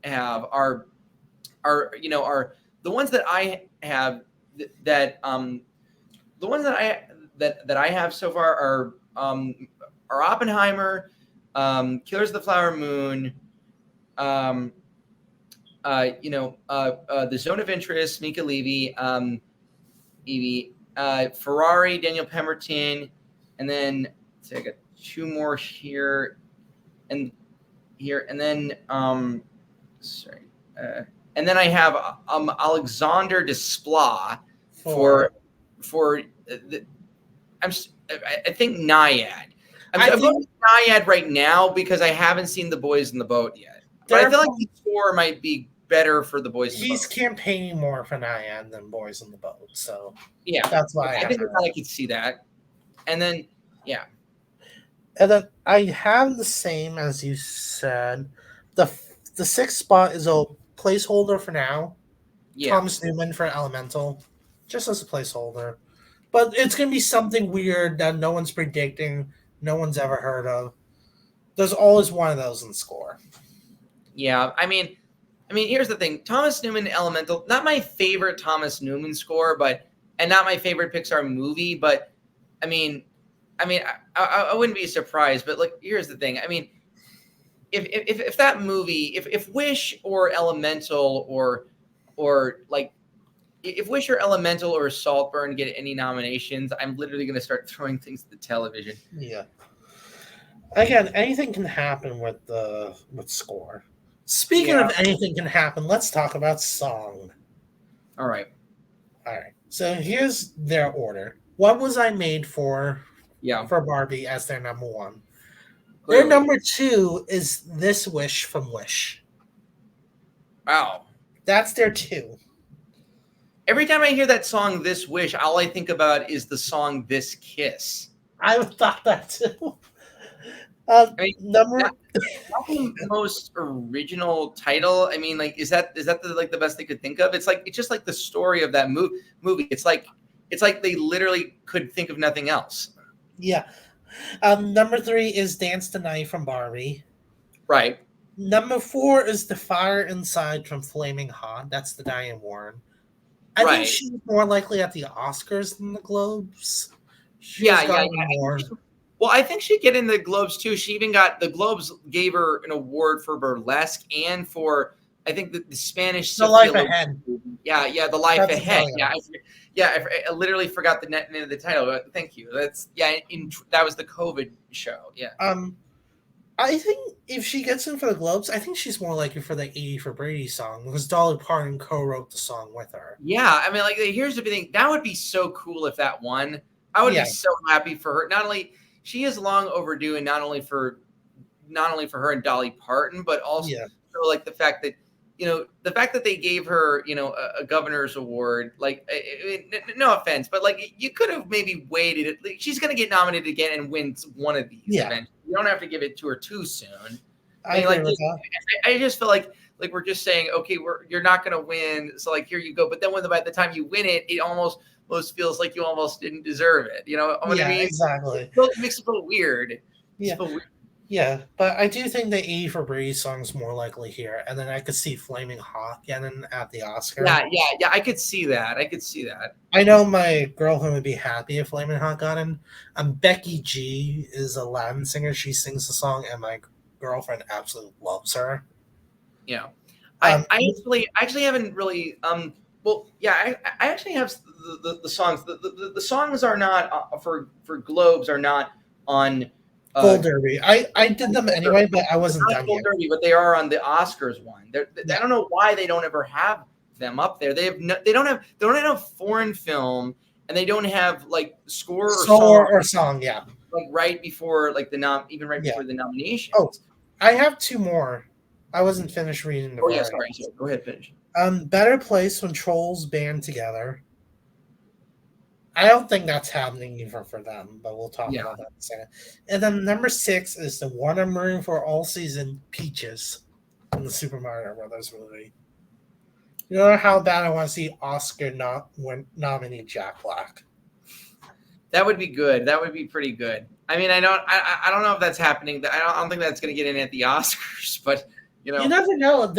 are are the ones that I have that the ones that I have so far are Oppenheimer, Killers of the Flower Moon, the Zone of Interest, Mika Levy, Evie, Ferrari, Daniel Pemberton, and then I got two more here, and then and then I have Alexander Desplat for I think Naiad. I'm going with Naiad right now because I haven't seen The Boys in the Boat yet. But I feel like the score might be better for The Boys in the Boat. He's campaigning more for Naiad than Boys in the Boat, so yeah, that's why I think I could see that. And then and then I have the same as you said. The sixth spot is a placeholder for now. Yeah. Thomas Newman for Elemental, just as a placeholder. But it's going to be something weird that no one's predicting, no one's ever heard of. There's always one of those in the score. Yeah, I mean, here's the thing: Thomas Newman Elemental, not my favorite Thomas Newman score, and not my favorite Pixar movie, but I wouldn't be surprised. But like, here's the thing: I mean, if that movie, if Wish or Elemental or like if Wish or Elemental or Saltburn get any nominations, I'm literally going to start throwing things at the television. Yeah. Again, anything can happen with score. Speaking of anything can happen, let's talk about song. All right. So here's their order. What Was I Made For? Yeah. For Barbie as their number one. Clearly. Their number two is This Wish from Wish. Wow. That's their two. Every time I hear that song, This Wish, all I think about is the song This Kiss. I thought that too. Number the most original title. I mean, like, is that the best they could think of? It's just like the story of that movie. It's like they literally could think of nothing else. Yeah. Number three is Dance the Night from Barbie. Right. Number four is The Fire Inside from Flaming Hot. That's the Diane Warren. I think she's more likely at the Oscars than the Globes. More. Well, I think she'd get in the Globes too. She even got the Globes gave her an award for burlesque and for I think the Spanish. The Life Ahead. Yeah, The Life Ahead. I literally forgot the name of the title. But thank you. That was the COVID show. Yeah. I think if she gets in for the Globes, I think she's more likely for the 80 for Brady song because Dolly Parton co-wrote the song with her. Yeah, I mean, like, here's the thing. That would be so cool if that won. I would be so happy for her. Not only she is long overdue, and not only for her and Dolly Parton, but also like the fact that they gave her, a governor's award. Like, no offense, but like you could have maybe waited. She's going to get nominated again and win one of these events. You don't have to give it to her too soon. I just feel like we're just saying, okay, you're not going to win, so like here you go. But then by the time you win it, it almost feels like you almost didn't deserve it. You know what I mean? Exactly. It makes it feel weird. Yeah, but I do think the 80 for Brady song's more likely here, and then I could see Flaming Hot getting at the Oscar. Yeah, I could see that. I know my girlfriend would be happy if Flaming Hot got in. Becky G is a Latin singer. She sings the song, and my girlfriend absolutely loves her. Yeah, I actually haven't really. I actually have the songs. The songs are not for Globes are not on Gold Derby. I did them anyway, but I wasn't not done Gold yet. Derby, but they are on the Oscars one. Yeah. I don't know why they don't ever have them up there. They don't have foreign film, and they don't have like score or Song, yeah. like right before like even right Yeah. before the nominations. Oh, I have two more. I wasn't finished reading the. Oh yeah, sorry. Go ahead, finish. Better Place when trolls band together. I don't think that's happening even for them, but we'll talk about that in a second. And then number 6 is the one I'm rooting for all season, Peaches, in the Super Mario Brothers movie. You know how bad I want to see Oscar nominee Jack Black. That would be good. That would be pretty good. I mean, I don't know if that's happening. I don't think that's going to get in at the Oscars, but you never know.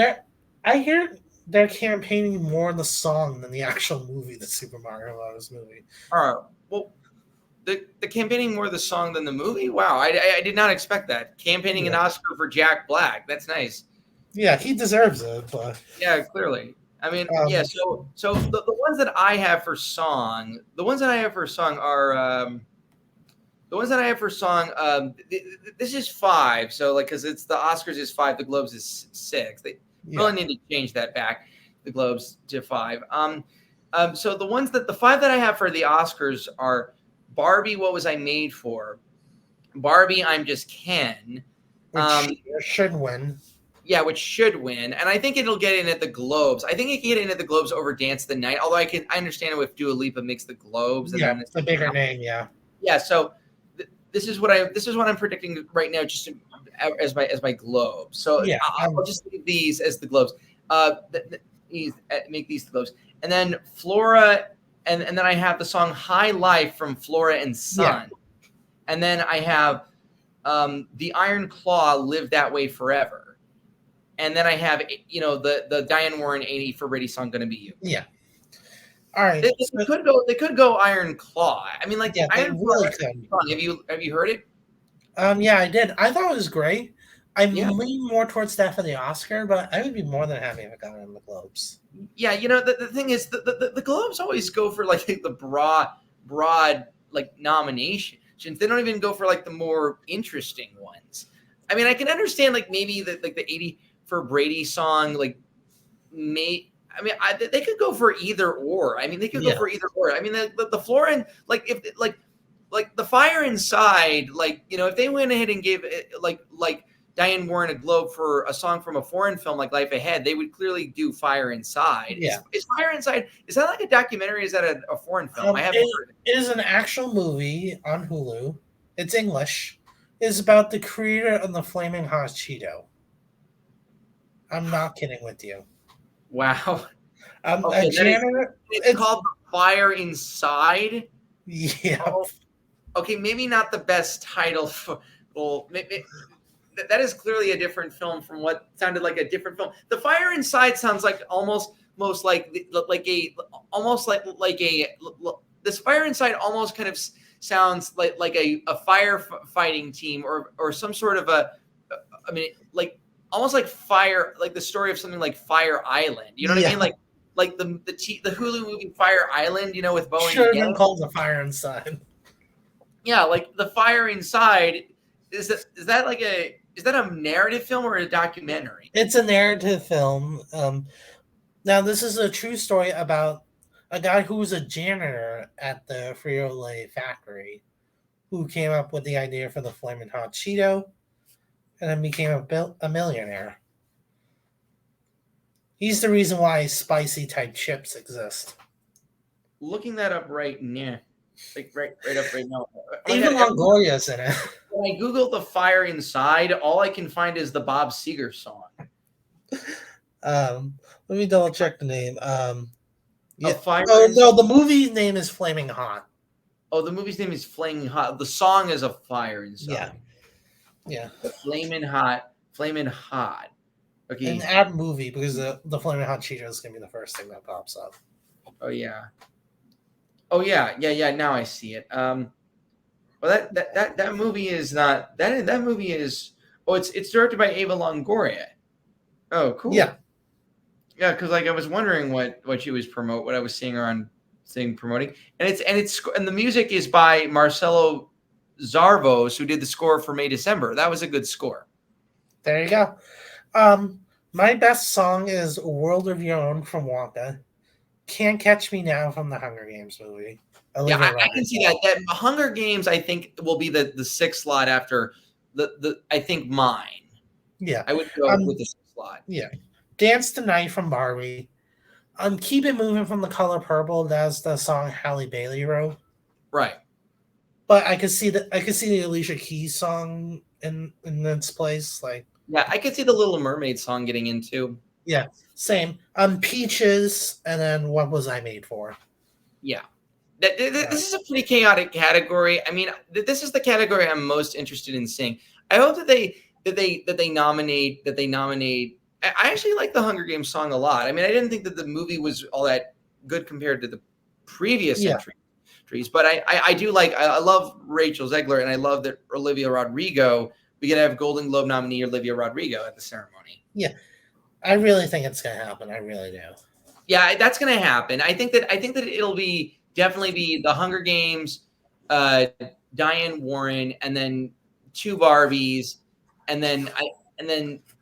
I hear they're campaigning more the song than the actual movie, the Super Mario Bros. Movie. All right. Well, the campaigning more the song than the movie? Wow, I did not expect that. Campaigning an Oscar for Jack Black. That's nice. Yeah, he deserves it. But yeah, clearly. I mean, So the ones that I have for song, are the ones that I have for song. This is 5. So like, because it's the Oscars is 5, the Globes is 6. They really need to change that back, the Globes to 5. So the 5 that I have for the Oscars are Barbie, What Was I Made For? Barbie, I'm Just Ken. Which should win. Yeah, which should win. And I think it'll get in at the Globes. I think it can get in at the Globes over Dance the Night, although I understand it if Dua Lipa makes the Globes. And then it's a bigger name, yeah. Yeah, so this is what I'm predicting right now, just as my Globes. So I'll just leave these as the Globes. Make these the Globes. And then Flora, and then I have the song High Life from Flora and Son. Yeah. And then I have the Iron Claw, Live That Way Forever. And then I have, the Diane Warren 80 for Ready song, Gonna Be You. Yeah. All right. They could go Iron Claw. I mean, like Iron Claw. Really have you heard it? Yeah, I did. I thought it was great. I'm leaning more towards that for the Oscar, but I would be more than happy if it got on the Globes. Yeah, the thing is, the Globes always go for like the broad like nominations. They don't even go for like the more interesting ones. I mean, I can understand like maybe the 80 for Brady song, like they could go for either or. I mean, they could go for either or. I mean, the Florin, like if like the Fire Inside, like if they went ahead and gave it like Diane Warren a Globe for a song from a foreign film like Life Ahead, they would clearly do Fire Inside. Yeah. Is Fire Inside, is that like a documentary? Is that a foreign film? I haven't heard it. It is an actual movie on Hulu. It's English. It's about the creator of the Flaming Hot Cheeto. I'm not kidding with you. Wow. Okay, it's called Fire Inside? Yeah. Okay, maybe not the best title. That is clearly a different film from what sounded like a different film. The Fire Inside sounds like this Fire Inside almost kind of sounds like a firefighting team or some sort of almost like fire, like the story of something like Fire Island. You know what I mean? Like the Hulu movie Fire Island, with Bowen. Should have been called The Fire Inside. Yeah, like The Fire Inside. Is that a narrative film or a documentary? It's a narrative film. Now this is a true story about a guy who was a janitor at the Frito-Lay factory, who came up with the idea for the Flamin' Hot Cheeto, and then became a millionaire. He's the reason why spicy type chips exist. Looking that up right now, like right up right now. Even Longoria's in it. When I Google The Fire Inside, all I can find is the Bob Seger song. Let me double check the name. No, the movie name is Flaming Hot. Oh, the movie's name is Flaming Hot. The song is A Fire Inside. Yeah. Flaming Hot. Okay. And add movie because the Flaming Hot Cheeto is gonna be the first thing that pops up. Oh yeah. Now I see it. Well, that movie is not that movie is. Oh, it's directed by Ava Longoria. Oh, cool. Yeah, because like I was wondering what she was what I was seeing her on promoting, and the music is by Marcelo Zarvos, who did the score for May December. That was a good score. There you go. My best song is "World of Your Own" from Wonka. "Can't Catch Me Now" from the Hunger Games movie. Yeah, I can see that. That Hunger Games, I think, will be the sixth slot after the I think mine. Yeah, I would go with the sixth slot. Yeah, "Dance the Night" from Barbie. "Keep It Moving" from The Color Purple. That's the song Halle Bailey wrote. Right. But I could see the Alicia Keys song in its place. Like, yeah, I could see the Little Mermaid song getting into. Yeah, same. "Peaches," and then "What Was I Made For?" Yeah. This is a pretty chaotic category. I mean, this is the category I'm most interested in seeing. I hope that they nominate. I actually like the Hunger Games song a lot. I mean, I didn't think that the movie was all that good compared to the previous entries, but I do like. I love Rachel Zegler, and I love that Olivia Rodrigo. We get to have Golden Globe nominee Olivia Rodrigo at the ceremony. Yeah, I really think it's going to happen. I really do. Yeah, that's going to happen. I think that it'll definitely be the Hunger Games, Diane Warren, and then two Barbies, and then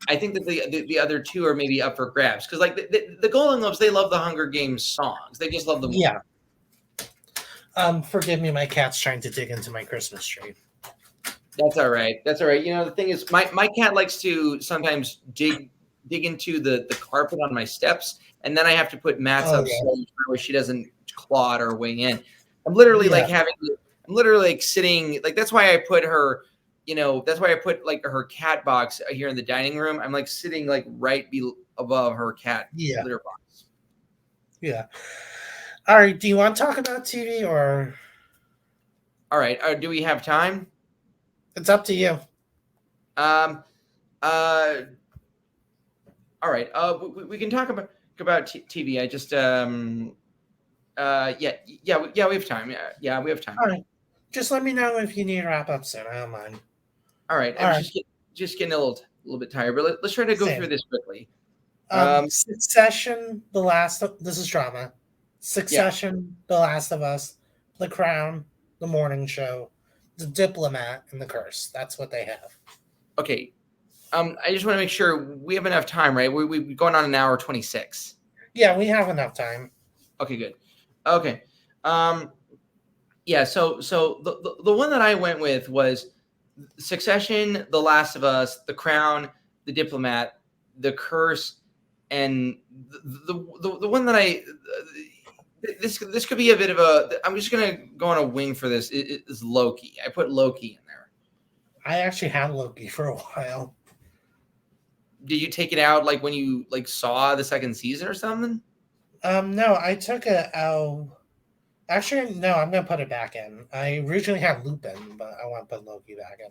I think that the other two are maybe up for grabs because like the Golden Globes, they love the Hunger Games songs. They just love them. Yeah. Forgive me, my cat's trying to dig into my Christmas tree. That's all right. That's all right. You know, the thing is, my cat likes to sometimes dig into the carpet on my steps, and then I have to put mats up so where she doesn't claw or weigh in. I'm literally like sitting like that's why I put her. You know, that's why I put like her cat box here in the dining room. I'm like sitting like right above her cat litter box. Yeah. All right. Do you want to talk about TV or? All right. Do we have time? It's up to you. All right. We can talk about TV. I just we have time. Yeah, we have time. All right. Just let me know if you need to wrap up soon. I don't mind. All right. I'm just getting a little bit tired, but let's try to go through this quickly. Succession, this is drama. Succession, The Last of Us, The Crown, The Morning Show, The Diplomat, and The Curse. That's what they have. Okay. I just want to make sure we have enough time, right? We're going on an hour 26. Yeah, we have enough time. Okay, good. Okay. Yeah, so the one that I went with was Succession, The Last of Us, The Crown, The Diplomat, The Curse, and the one that this could be a bit of a. I'm just gonna go on a wing for this. It is Loki. I put Loki in there. I actually had Loki for a while. Did you take it out like when you like saw the second season or something? No, I took it out. Actually, no, I'm gonna put it back in. I originally had Lupin, but I want to put Loki back in.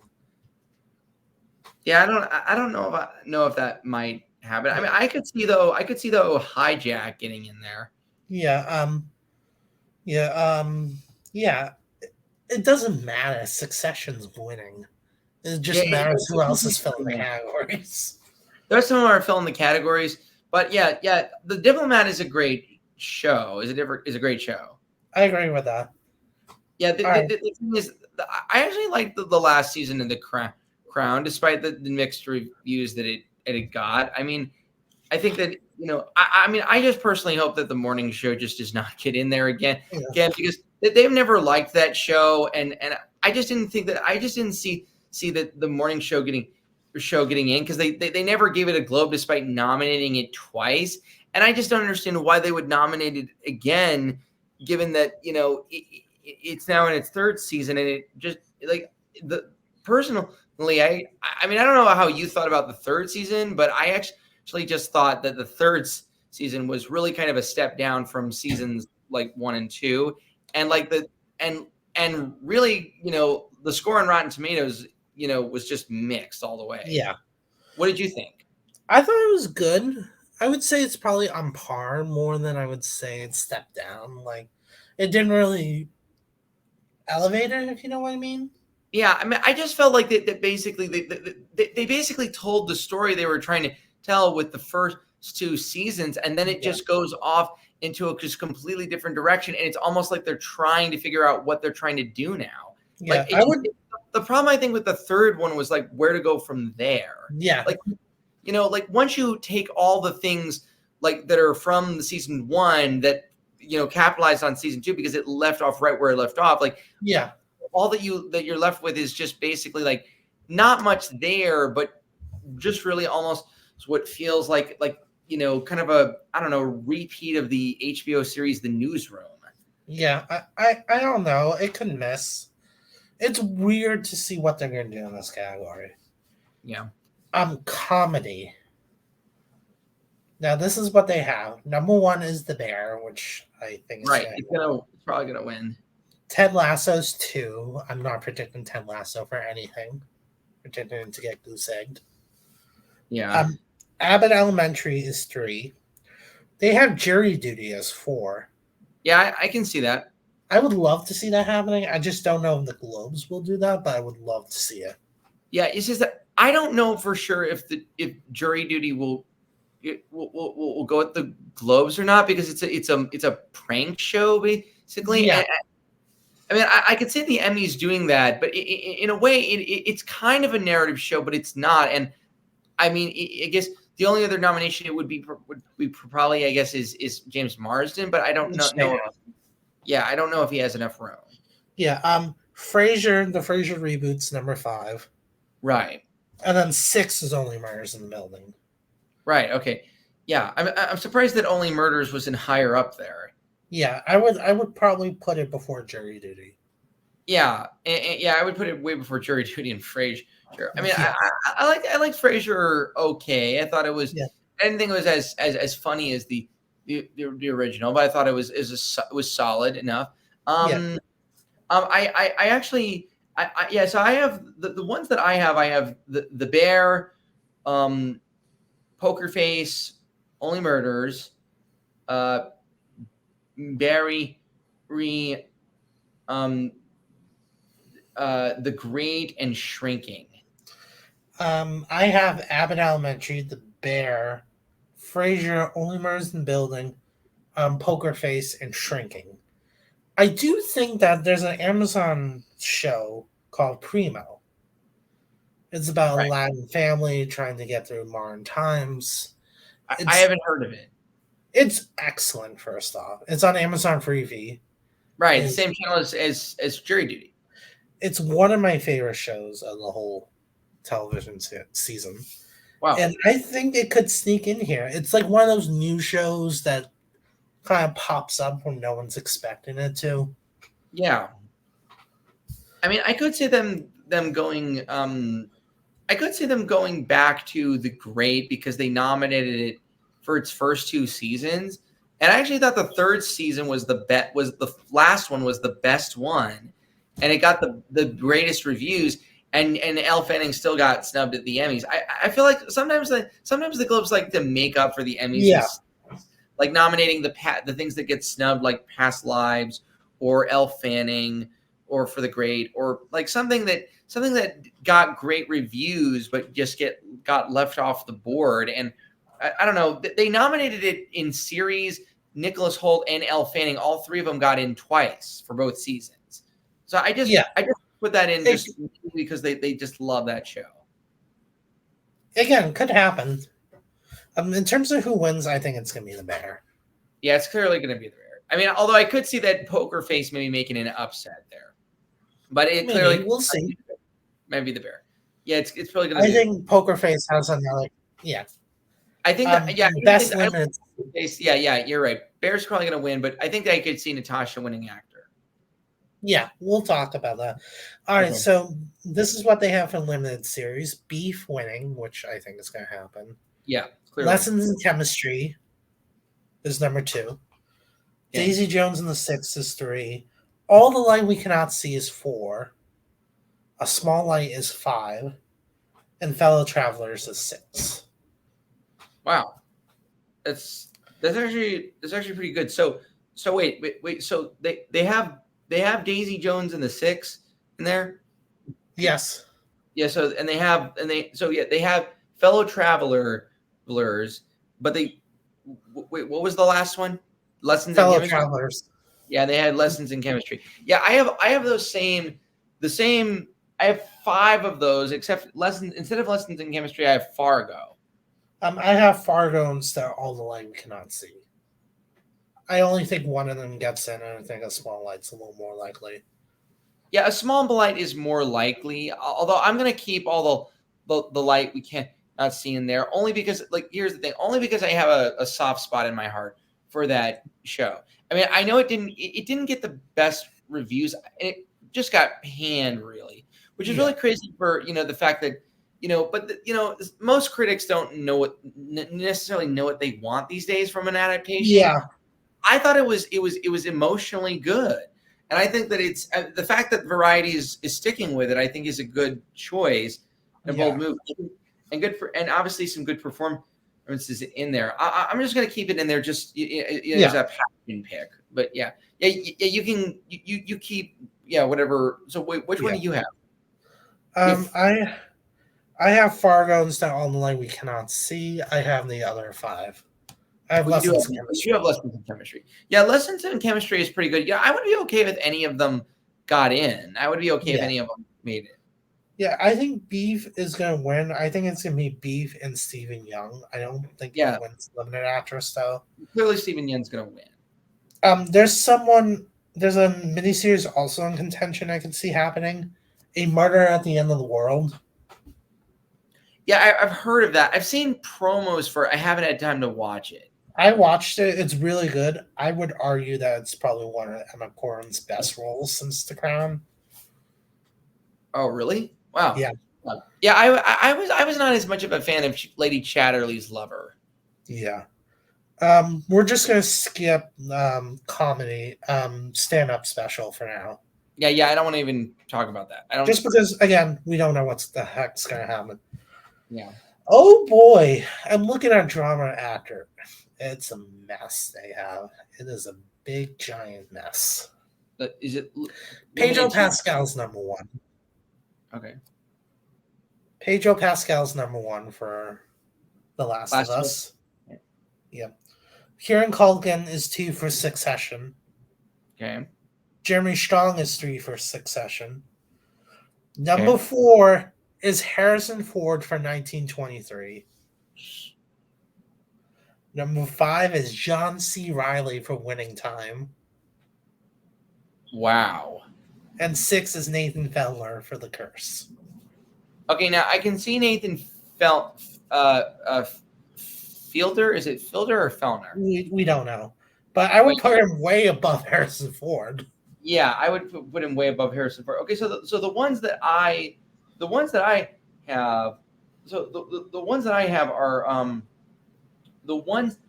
Yeah, I don't know if that might happen. I mean, I could see though Hijack getting in there. Yeah. It doesn't matter. Succession's winning. It just matters who else is filling the categories. There's some who are filling the categories, but yeah, The Diplomat is a great show. Is a great show. I agree with that. Yeah, the thing is, I actually liked the last season of The Crown, despite the mixed reviews that it got. I mean, I think that I mean, I just personally hope that the morning show just does not get in there again, because they've never liked that show, and I just didn't think that I just didn't see that the morning show getting in because they never gave it a Globe despite nominating it twice, and I just don't understand why they would nominate it again, given that it's now in its third season, and it just like personally, I mean, I don't know how you thought about the third season, but I actually just thought that the third season was really kind of a step down from seasons like 1 and 2, and like and really, the score on Rotten Tomatoes, was just mixed all the way. Yeah. What did you think? I thought it was good. I would say it's probably on par more than I would say it stepped down. Like, it didn't really elevate it, if you know what I mean. Yeah, I mean, I just felt like that basically they basically told the story they were trying to tell with the first 2 seasons, and then it just goes off into a just completely different direction, and it's almost like they're trying to figure out what they're trying to do now. Yeah, like, the problem I think with the third one was like where to go from there. Yeah. Like, like once you take all the things like that are from the season 1 that capitalized on season 2 because it left off right where it left off, like yeah. all that you're left with is just basically like not much there, but just really almost what feels like kind of a, I don't know, repeat of the HBO series The Newsroom. Yeah, I don't know. It could miss. It's weird to see what they're going to do in this category. Yeah. Comedy. Now, this is what they have. Number 1 is The Bear, which I think is right. It's probably going to win. Ted Lasso's 2. I'm not predicting Ted Lasso for anything. Predicting him to get goose egged. Yeah. Abbott Elementary is 3. They have Jury Duty as 4. Yeah, I can see that. I would love to see that happening. I just don't know if the Globes will do that, but I would love to see it. Yeah, it's just that I don't know for sure if Jury Duty will go at the Globes or not, because it's a prank show basically. Yeah. I mean, I could see the Emmys doing that, but in a way, it's kind of a narrative show, but it's not. And I mean, I guess the only other nomination it would be probably, I guess, is James Marsden, but I don't know. Yeah, I don't know if he has enough room. Yeah, Frasier, the Frasier reboot's number 5. Right. And then 6 is Only Murders in the Building. Right. Okay. Yeah, I'm surprised that Only Murders wasn't higher up there. Yeah, I would probably put it before Jury Duty. Yeah, and I would put it way before Jury Duty and Frasier. I mean, yeah. I like Frasier. Okay, I thought it was. Yeah. I didn't think it was as funny as the original, but I thought it was solid enough. I actually, so I have the ones that I have the Bear, Poker Face, Only Murders, Barry, The Great, and Shrinking. I have Abbott Elementary, The Bear, Frasier, Only Murders in the Building, Poker Face, and Shrinking. I do think that there's an Amazon show called Primo. It's about a Latin family trying to get through modern times. I haven't heard of it. It's excellent, first off. It's on Amazon Freevee. Right, the same channel as Jury Duty. It's one of my favorite shows of the whole television season. Wow. And I think it could sneak in here. It's like one of those new shows that kind of pops up when no one's expecting it to. Yeah. I mean, I could see them going I could see them going back to The Great because they nominated it for its first 2 seasons. And I actually thought the third season was the last one was the best one. And it got the greatest reviews. And Elle Fanning still got snubbed at the Emmys. I feel like sometimes the Globes like to make up for the Emmys. Yeah. Like nominating the things that get snubbed, like Past Lives or Elle Fanning or For the Great, or like something that got great reviews but just got left off the board. And I don't know, they nominated it in series. Nicholas Hoult and Elle Fanning, all 3 of them got in twice for both seasons. So I just put that in just because they just love that show. Again, could happen. In terms of who wins, I think it's going to be The Bear. Yeah, it's clearly going to be The Bear. I mean, although I could see that Poker Face maybe making an upset there, but it clearly we'll see. Maybe The Bear. Yeah, it's probably going to. I think Poker Face has another. Yeah, I think best limited. Yeah, you're right. Bear's probably going to win, but I think I could see Natasha winning actor. Yeah, we'll talk about that. All right, so this is what they have for limited series. Beef winning, which I think is going to happen. Yeah, clearly. Lessons in Chemistry is number 2. Yeah. Daisy Jones and the Six is 3. All the Light We Cannot See is 4. A Small Light is 5. And Fellow Travelers is 6. Wow, that's actually pretty good. So wait. So they have Daisy Jones and the Six in there. Yes. Yeah. So they have Fellow Travelers, but wait, what was the last one? Lessons Fellow in Chemistry? Travelers. Yeah, they had Lessons in Chemistry. Yeah, I have the same I have 5 of those, except instead of Lessons in Chemistry, I have Fargo. I have Fargo instead of All the Light We Cannot See. I only think one of them gets in, and I think A Small Light's a little more likely. Yeah, A Small Light is more likely, although I'm going to keep all the light we can't not see in there, only because, like, here's the thing, only because I have a soft spot in my heart for that show. I mean, I know it didn't get the best reviews. It just got panned, really, which is really crazy for, the fact that, but most critics don't necessarily know what they want these days from an adaptation. Yeah. I thought it was emotionally good. And I think that it's the fact that Variety is sticking with it, I think, is a good choice and bold move, and and obviously some good performances in there. I'm just going to keep it in there just as a passion pick. But you can you keep whatever. So which one do you have? I have Fargo instead of All the Light We Cannot See. I have the other 5. I have Lessons in Chemistry. You have Lessons in Chemistry. Yeah, Lessons in Chemistry is pretty good. Yeah, I would be okay if any of them got in. I would be okay if any of them made it. Yeah, I think Beef is going to win. I think it's going to be Beef and Stephen Young. I don't think he wins Limited Actress, though. Clearly, Stephen Young's going to win. There's a miniseries also in contention I can see happening. A Murder at the End of the World. Yeah, I've heard of that. I've seen promos for it. I haven't had time to watch it. I watched it. It's really good. I would argue that it's probably one of Emma Corrin's best roles since The Crown. Oh, really? Wow. Yeah. Yeah, I was not as much of a fan of Lady Chatterley's Lover. Yeah. We're just gonna skip comedy, stand-up special for now. Yeah, I don't want to even talk about that. I don't just because again, we don't know what the heck's gonna happen. Yeah. Oh boy, I'm looking at drama actor. It's a mess they have. It is a big giant mess. Is it Pedro Pascal's number 1? Okay. Pedro Pascal's number 1 for The Last of Us. Yeah. Kieran Culkin is 2 for Succession. Okay. Jeremy Strong is 3 for Succession. Number 4 is Harrison Ford for 1923. Number 5 is John C. Reilly for Winning Time. Wow. And 6 is Nathan Fielder for The Curse. Okay, now I can see Nathan Fielder. Is it Fielder or Fellner? We don't know. But I would put him way above Harrison Ford. Yeah, I would put him way above Harrison Ford. Okay, so the ones that I have, so the ones that I have are the ones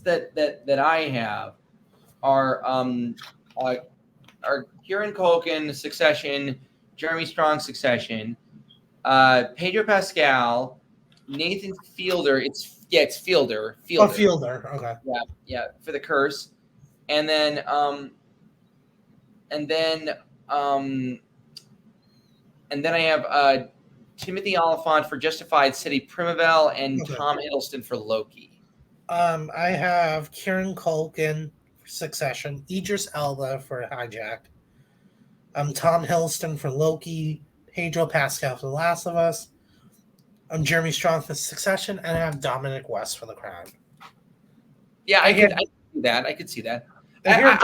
that I have are Kieran Culkin, Succession, Jeremy Strong, Succession, Pedro Pascal, Nathan Fielder. It's Fielder. Oh, Fielder. Okay. Yeah, for The Curse, and then I have Timothy Olyphant for Justified City Primavera and Tom Hiddleston for Loki. I have Kieran Culkin for Succession, Idris Elba for Hijack, Tom Hiddleston for Loki, Pedro Pascal for The Last of Us, Jeremy Strong for Succession, and I have Dominic West for The Crown. Yeah, I could see that. I had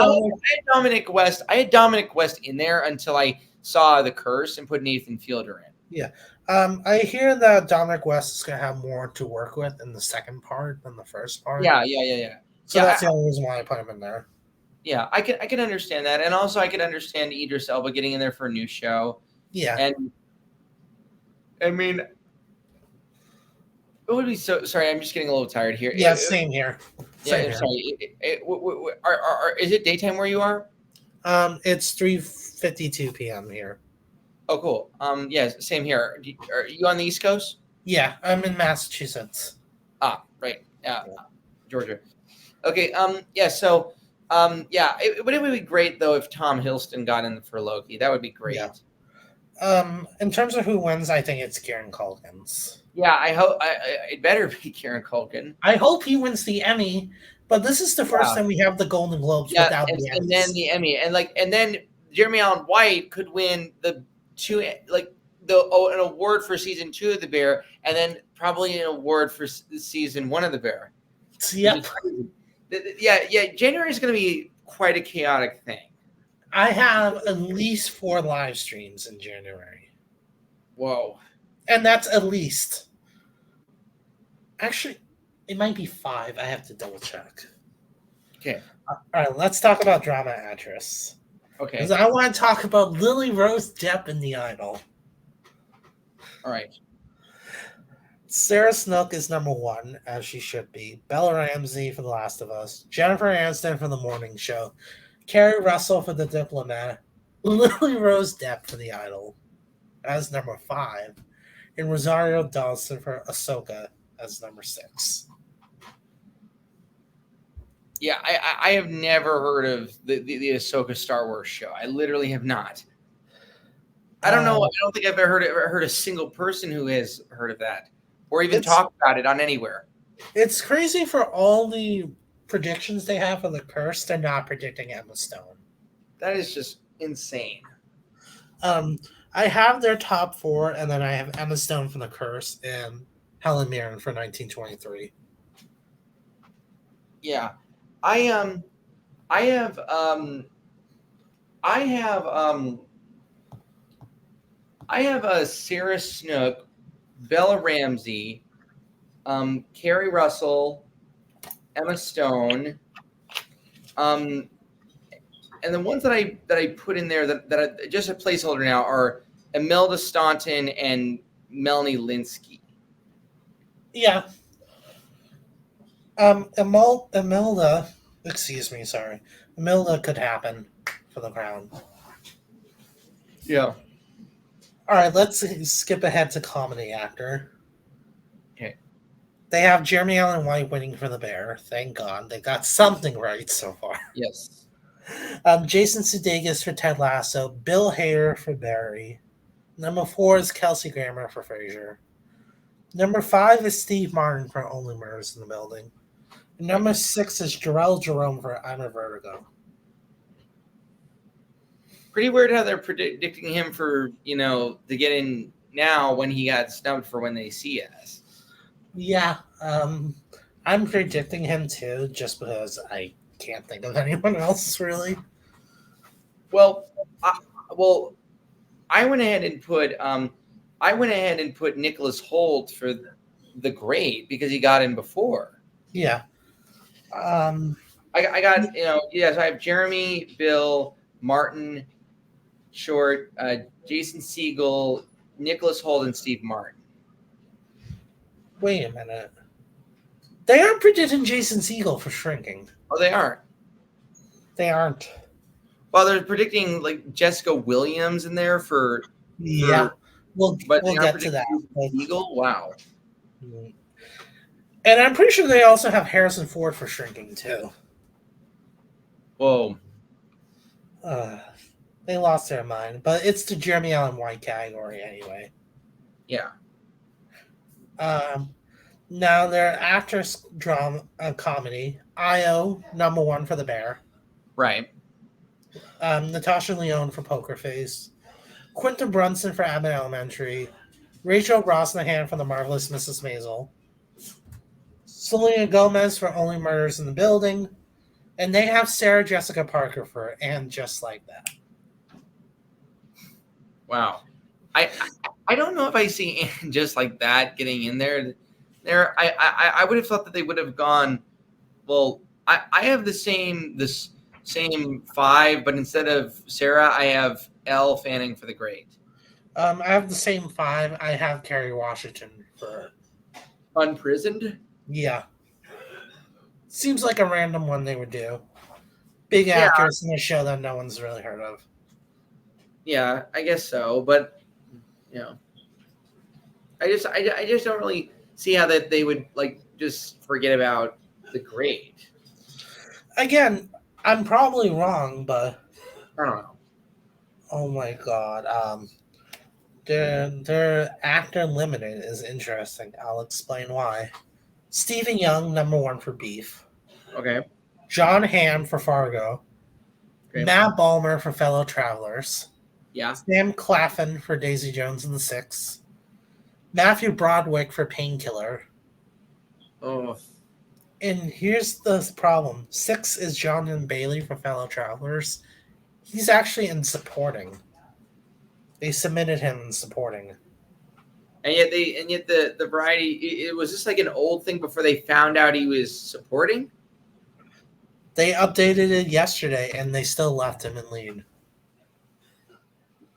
Dominic West. I had Dominic West in there until I saw The Curse and put Nathan Fielder in. Yeah. I hear that Dominic West is going to have more to work with in the second part than the first part. Yeah. So that's the only reason why I put him in there. Yeah, I can understand that. And also I could understand Idris Elba getting in there for a new show. Yeah. And I mean, it would be so sorry. I'm just getting a little tired here. Yeah, same here. Sorry. Is it daytime where you are? It's 3:52 p.m. here. Oh, cool. Yes, same here. Are you on the East Coast? Yeah, I'm in Massachusetts. Ah, right. Yeah, Georgia. Okay. Yeah. So, it would be great though if Tom Hiddleston got in for Loki. That would be great. Yeah. In terms of who wins, I think it's Kieran Culkin's. Yeah, I hope it better be Kieran Culkin. I hope he wins the Emmy, but this is the first time we have the Golden Globes without the Emmys. And then the Emmy, and then Jeremy Allen White could win the two, like an award for season 2 of The Bear, and then probably an award for season 1 of The Bear. Yep. Yeah. January is going to be quite a chaotic thing. I have at least 4 live streams in January. Whoa. And that's at least. Actually, it might be 5. I have to double check. Okay. All right, let's talk about drama actress. Okay. Because I want to talk about Lily Rose Depp in The Idol. All right. Sarah Snook is number 1, as she should be. Bella Ramsey for The Last of Us. Jennifer Aniston for The Morning Show. Kerry Russell for The Diplomat. Lily Rose Depp for The Idol as number 5. And Rosario Dawson for Ahsoka as number 6. Yeah, I have never heard of the Ahsoka Star Wars show. I literally have not. I don't know. I don't think I've ever heard a single person who has heard of that or even talked about it on anywhere. It's crazy for all the predictions they have for The Curse. They're not predicting Emma Stone. That is just insane. I have their top 4, and then I have Emma Stone for The Curse and Helen Mirren for 1923. Yeah. I have Sarah Snook, Bella Ramsey, Kerry Russell, Emma Stone, and the ones that I put in there that are just a placeholder now are Imelda Staunton and Melanie Linsky. Yeah. Imelda could happen for the crown. Yeah. All right, let's skip ahead to comedy actor. Okay. They have Jeremy Allen White winning for The Bear. Thank God. They got something right so far. Yes. Jason Sudeikis for Ted Lasso. Bill Hader for Barry. Number 4 is Kelsey Grammer for Frasier. Number 5 is Steve Martin for Only Murders in the Building. Number 6 is Jarrell Jerome for I'm a Vertigo. Pretty weird how they're predicting him for, to get in now when he got snubbed for When They See Us. Yeah, I'm predicting him too, just because I can't think of anyone else really. Well, I went ahead and put Nicholas Hoult for The Great because he got in before. Yeah. I got I have Jeremy, Bill, Martin Short, Jason Segel, Nicholas Hoult, and Steve Martin. Wait a minute. They aren't predicting Jason Segel for Shrinking. Oh, they aren't. They aren't. Well, they're predicting like Jessica Williams in there for. Yeah, we'll get to that. Segel, wow. And I'm pretty sure they also have Harrison Ford for Shrinking too. Whoa. They lost their mind, but it's the Jeremy Allen White category anyway. Yeah. Now their actress drama comedy. Io, number 1 for The Bear. Right. Natasha Lyonne for Poker Face. Quinta Brunson for Abbott Elementary. Rachel Brosnahan for The Marvelous Mrs. Maisel. Selena Gomez for Only Murders in the Building. And they have Sarah Jessica Parker for And Just Like That. Wow. I don't know if I see And Just Like That getting in there. I would have thought that they would have gone, well, I have the same 5, but instead of Sarah, I have Elle Fanning for The Great. I have the same 5. I have Kerry Washington for Unprisoned? Yeah. Seems like a random one they would do. Big actress in a show that no one's really heard of. Yeah, I guess so, but I just don't really see how that they would like just forget about The Great. Again, I'm probably wrong, but I don't know. Oh my god. Their actor limited is interesting. I'll explain why. Stephen Young, number 1 for Beef. Okay. John Hamm for Fargo. Okay. Matt Balmer for Fellow Travelers. Yeah. Sam Claflin for Daisy Jones and the Six, Matthew Broderick for Painkiller. Oh, And here's the problem: Six is Jonathan Bailey for Fellow Travelers. He's actually in supporting. They submitted him in supporting. and yet the variety it was just like an old thing before they found out he was supporting. They updated it yesterday, and they still left him in lead.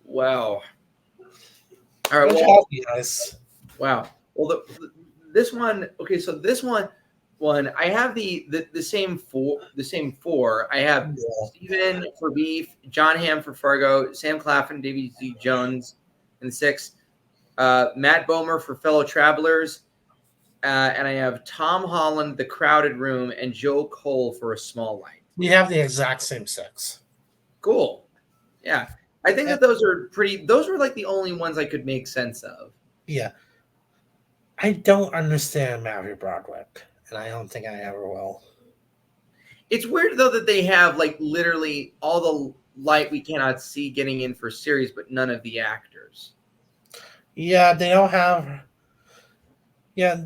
Wow. All right. Good Well, job, you guys. wow. Well, this one. Okay, so this one I have the same four. I have Yeah. Steven for Beef, John Hamm for Fargo, Sam Claflin, Davy D. Jones, and six. Matt Bomer for Fellow Travelers, and I have Tom Holland, The Crowded Room, and Joe Cole for A Small Light. We have the exact same six. Cool. Yeah. I think that those are pretty. Those were like the only ones I could make sense of. Yeah. I don't understand Matthew Broderick, and I don't think I ever will. It's weird though that they have like literally all the light we cannot see getting in for series, but none of the actors. Yeah, they don't have. Yeah,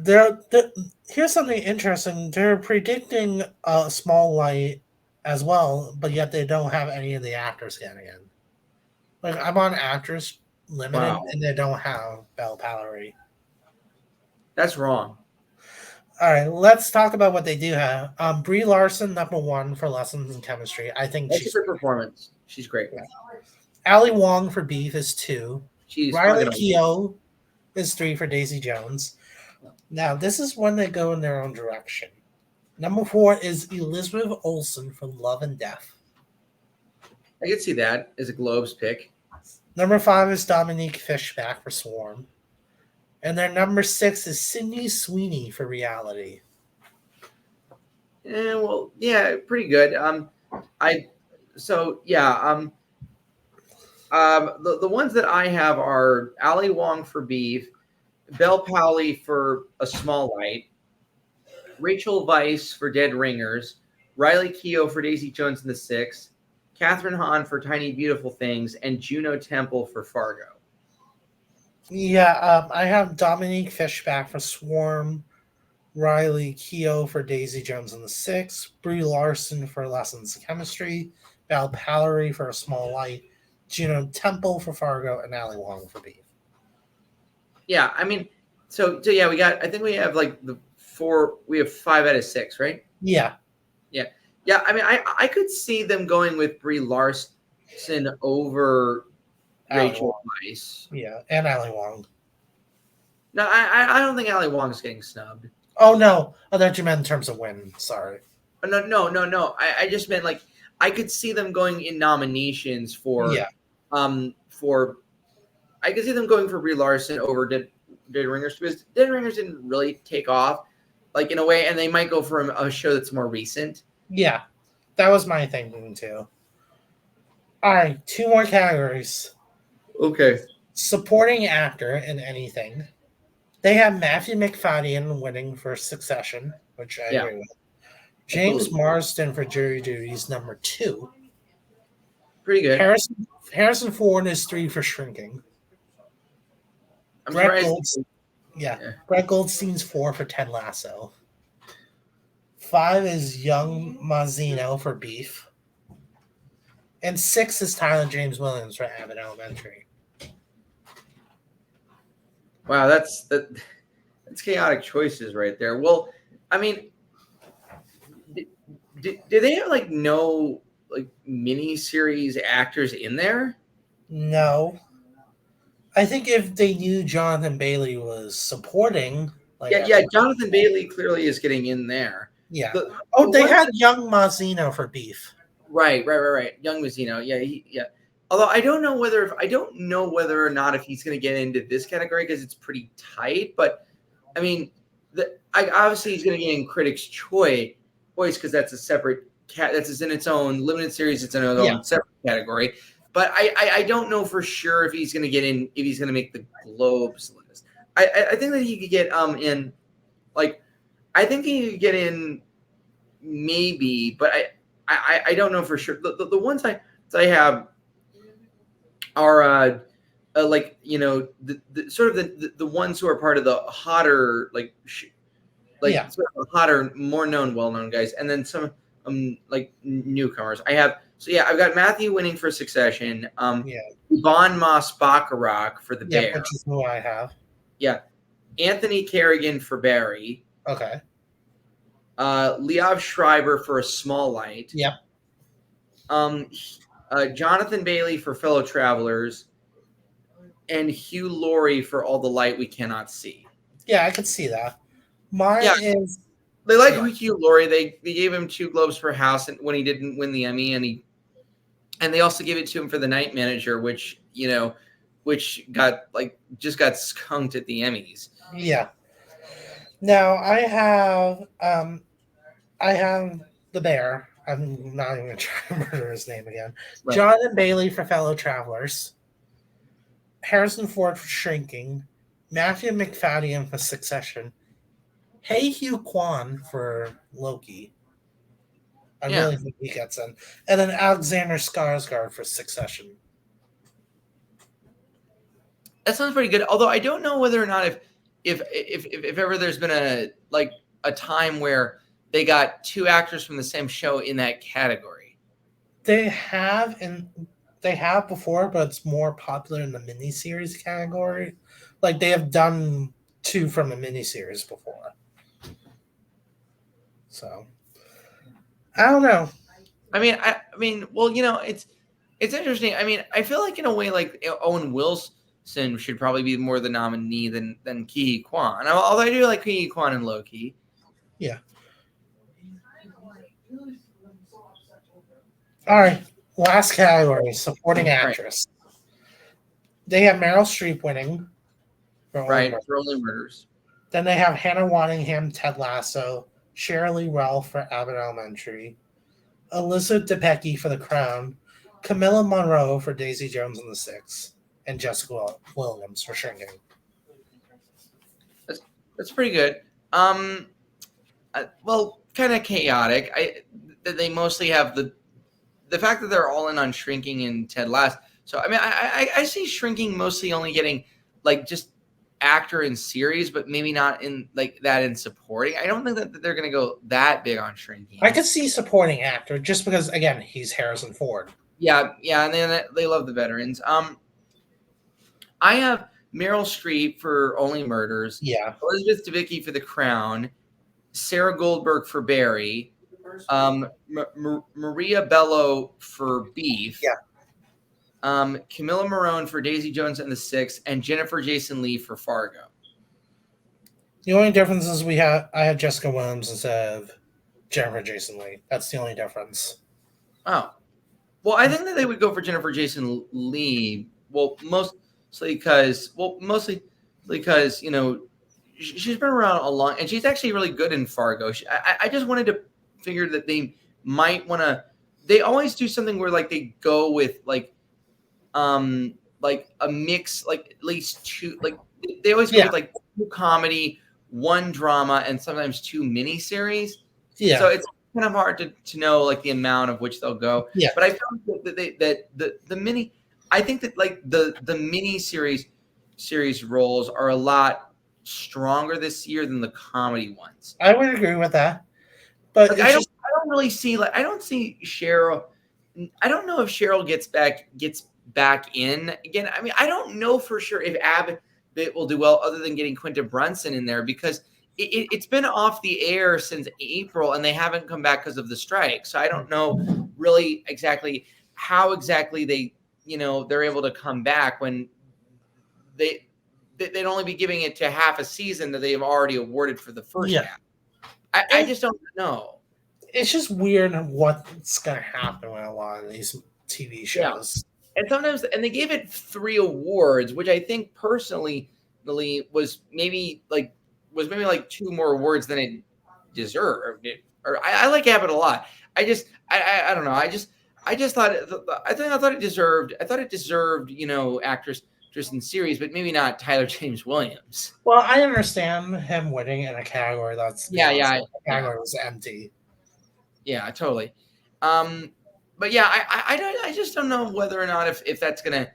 here's something interesting. They're predicting a small light as well, but yet they don't have any of the actors getting in. Like I'm on Actors Limited, Wow. and they don't have Belle Pallery. That's wrong. All right, let's talk about what they do have. Brie Larson, #1 for Lessons in Chemistry. I think That's she's a good performance. She's great. Ali Wong for Beef is 2. She's Riley fucking Keough is 3 for Daisy Jones. Now, this is when they go in their own direction. #4 is Elizabeth Olsen for Love and Death. I could see that as a Globes pick. #5 is Dominique Fishback for Swarm. And their #6 is Sydney Sweeney for Reality. Well, yeah, pretty good. The ones that I have are Ali Wong for Beef, Belle Powley for A Small Light, Rachel Weisz for Dead Ringers, Riley Keough for Daisy Jones and the Six, Catherine Hahn for Tiny Beautiful Things, and Juno Temple for Fargo. Yeah, I have Dominique Fishback for Swarm, Riley Keough for Daisy Jones and the Six, Brie Larson for Lessons in Chemistry, Belle Pallery for A Small Light, Juno Temple for Fargo, and Ali Wong for Beef. Yeah, I mean, so yeah, I think we have like we have 5 out of 6, right? Yeah. Yeah, I mean, I could see them going with Brie Larson over Rachel Weisz. Yeah, and Ali Wong. No, I don't think Ali Wong is getting snubbed. Oh, no. I thought you meant in terms of win. Sorry. No. I just meant like I could see them going in nominations for I could see them going for Brie Larson over Dead Ringers because Dead Ringers didn't really take off like in a way, and they might go for a show that's more recent. Yeah, that was my thinking too. All right, 2 more categories. Okay. Supporting actor in anything. They have Matthew Macfadyen winning for Succession, which I agree with. James Marsden for Jury Duty's #2. Pretty good. Harrison Ford is 3 for Shrinking. Brett Goldstein's 4 for Ted Lasso. 5 is Young Mazzino for Beef. And 6 is Tyler James Williams for Abbott Elementary. Wow, that's chaotic choices right there. Well, I mean, do they have like no like mini series actors in there? No. I think if they knew Jonathan Bailey was supporting, Jonathan Bailey clearly is getting in there. Yeah. They had Young Mazzino for Beef. Right. Young Mazzino. Yeah. Although I don't know whether or not if he's going to get into this category because it's pretty tight. But I mean, obviously he's going to get in Critics' Choice because that's a separate that's in its own limited series. It's in its own separate category. But I don't know for sure if he's going to get in, if he's going to make the Globes list. I think that he could get in, like, I think he could get in maybe, but I don't know for sure. The ones I have are like the sort of the ones who are part of the hotter Yeah. sort of hotter, more known, well-known guys, and then some like newcomers. I've got Matthew winning for Succession, Yeah. Bon Moss Bacharach for The Yeah, Bear, which is who I have. yeah, Anthony Kerrigan for Barry, Okay. Liev Schreiber for A Small Light, Yep. Jonathan Bailey for Fellow Travelers, and Hugh Laurie for All the Light We Cannot See. Yeah, I could see that. Mine is they like Hugh Laurie. They gave him 2 Globes for House when he didn't win the Emmy, and they also gave it to him for The Night Manager, which got just got skunked at the Emmys. Yeah. Now I have the Bear. I'm not even trying to remember his name again. Right. Jonathan Bailey for Fellow Travelers. Harrison Ford for Shrinking. Matthew McFadden for Succession. Hey Hugh Kwan for Loki. I really think he gets in. And then Alexander Skarsgård for Succession. That sounds pretty good. Although I don't know whether or not if ever there's been a time where they got 2 actors from the same show in that category. They have before, but it's more popular in the miniseries category. Like they have done 2 from a miniseries before. So I don't know. I mean, well, it's interesting. I mean, I feel like in a way, like Owen Wilson should probably be more the nominee than Ke Huy Quan. Although I do like Ke Huy Quan and Loki. Yeah. All right. Last category: supporting actress. Right. They have Meryl Streep winning. For Only Murders. Then they have Hannah Waddingham, Ted Lasso, Shirley Ralph for Abbott Elementary, Elizabeth Debicki for The Crown, Camilla Monroe for Daisy Jones and the Six, and Jessica Williams for Shrinking. That's pretty good. Well, kind of chaotic. They mostly have the fact that they're all in on Shrinking and Ted Lasso. So I mean, I see Shrinking mostly only getting just actor in series, but maybe not in that in supporting. I don't think that they're going to go that big on Shrinking. I could see supporting actor just because, again, he's Harrison Ford. Yeah, and then they love the veterans. I have Meryl Streep for Only Murders. Yeah. Elizabeth Debicki for The Crown. Sarah Goldberg for Barry. Maria Bello for Beef. Yeah. Camilla Morone for Daisy Jones and the Six, and Jennifer Jason Leigh for Fargo. The only difference is I had Jessica Williams instead of Jennifer Jason Leigh. That's the only difference. Oh. Well, I think that they would go for Jennifer Jason Leigh. Well, mostly because she's been around a long, and she's actually really good in Fargo. I just wanted to figure that they might want to. They always do something where they go with a mix, at least 2. They always go with 2 comedy, 1 drama, and sometimes 2 miniseries. Yeah. So it's kind of hard to know the amount of which they'll go. Yeah. But I found that the mini. I think that the mini series roles are a lot stronger this year than the comedy ones. I would agree with that, but I don't really see I don't see Cheryl. I don't know if Cheryl gets back in again. I mean, I don't know for sure if Abbott will do well other than getting Quinta Brunson in there, because it's been off the air since April and they haven't come back because of the strike. So I don't know really exactly how exactly they're able to come back when they'd only be giving it to half a season that they've already awarded for the first half. I just don't know. It's just weird what's going to happen with a lot of these TV shows. Yeah. And sometimes, they gave it 3 awards, which I think personally was maybe 2 more awards than it deserved. I like Abbott a lot. I don't know. I thought it deserved. I thought it deserved, actress in series, but maybe not Tyler James Williams. Well, I understand him winning in a category that's the category was empty. Yeah, totally. But yeah, I just don't know whether or not if that's gonna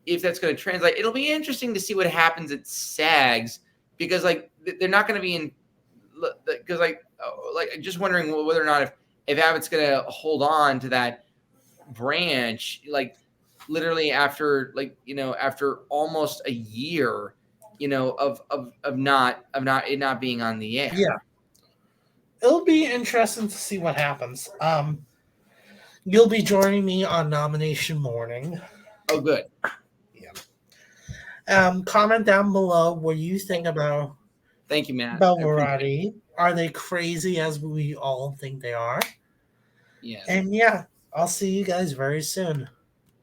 if that's going to translate. It'll be interesting to see what happens at SAGs, because like they're not going to be in, because like just wondering whether or not if Abbott's going to hold on to that branch, like literally after after almost a year, of not it not being on the air. Yeah. It'll be interesting to see what happens. You'll be joining me on nomination morning. Oh, good. Comment down below what you think about Thank you, Matt. Variety. Are they crazy as we all think they are? Yeah. And yeah, I'll see you guys very soon.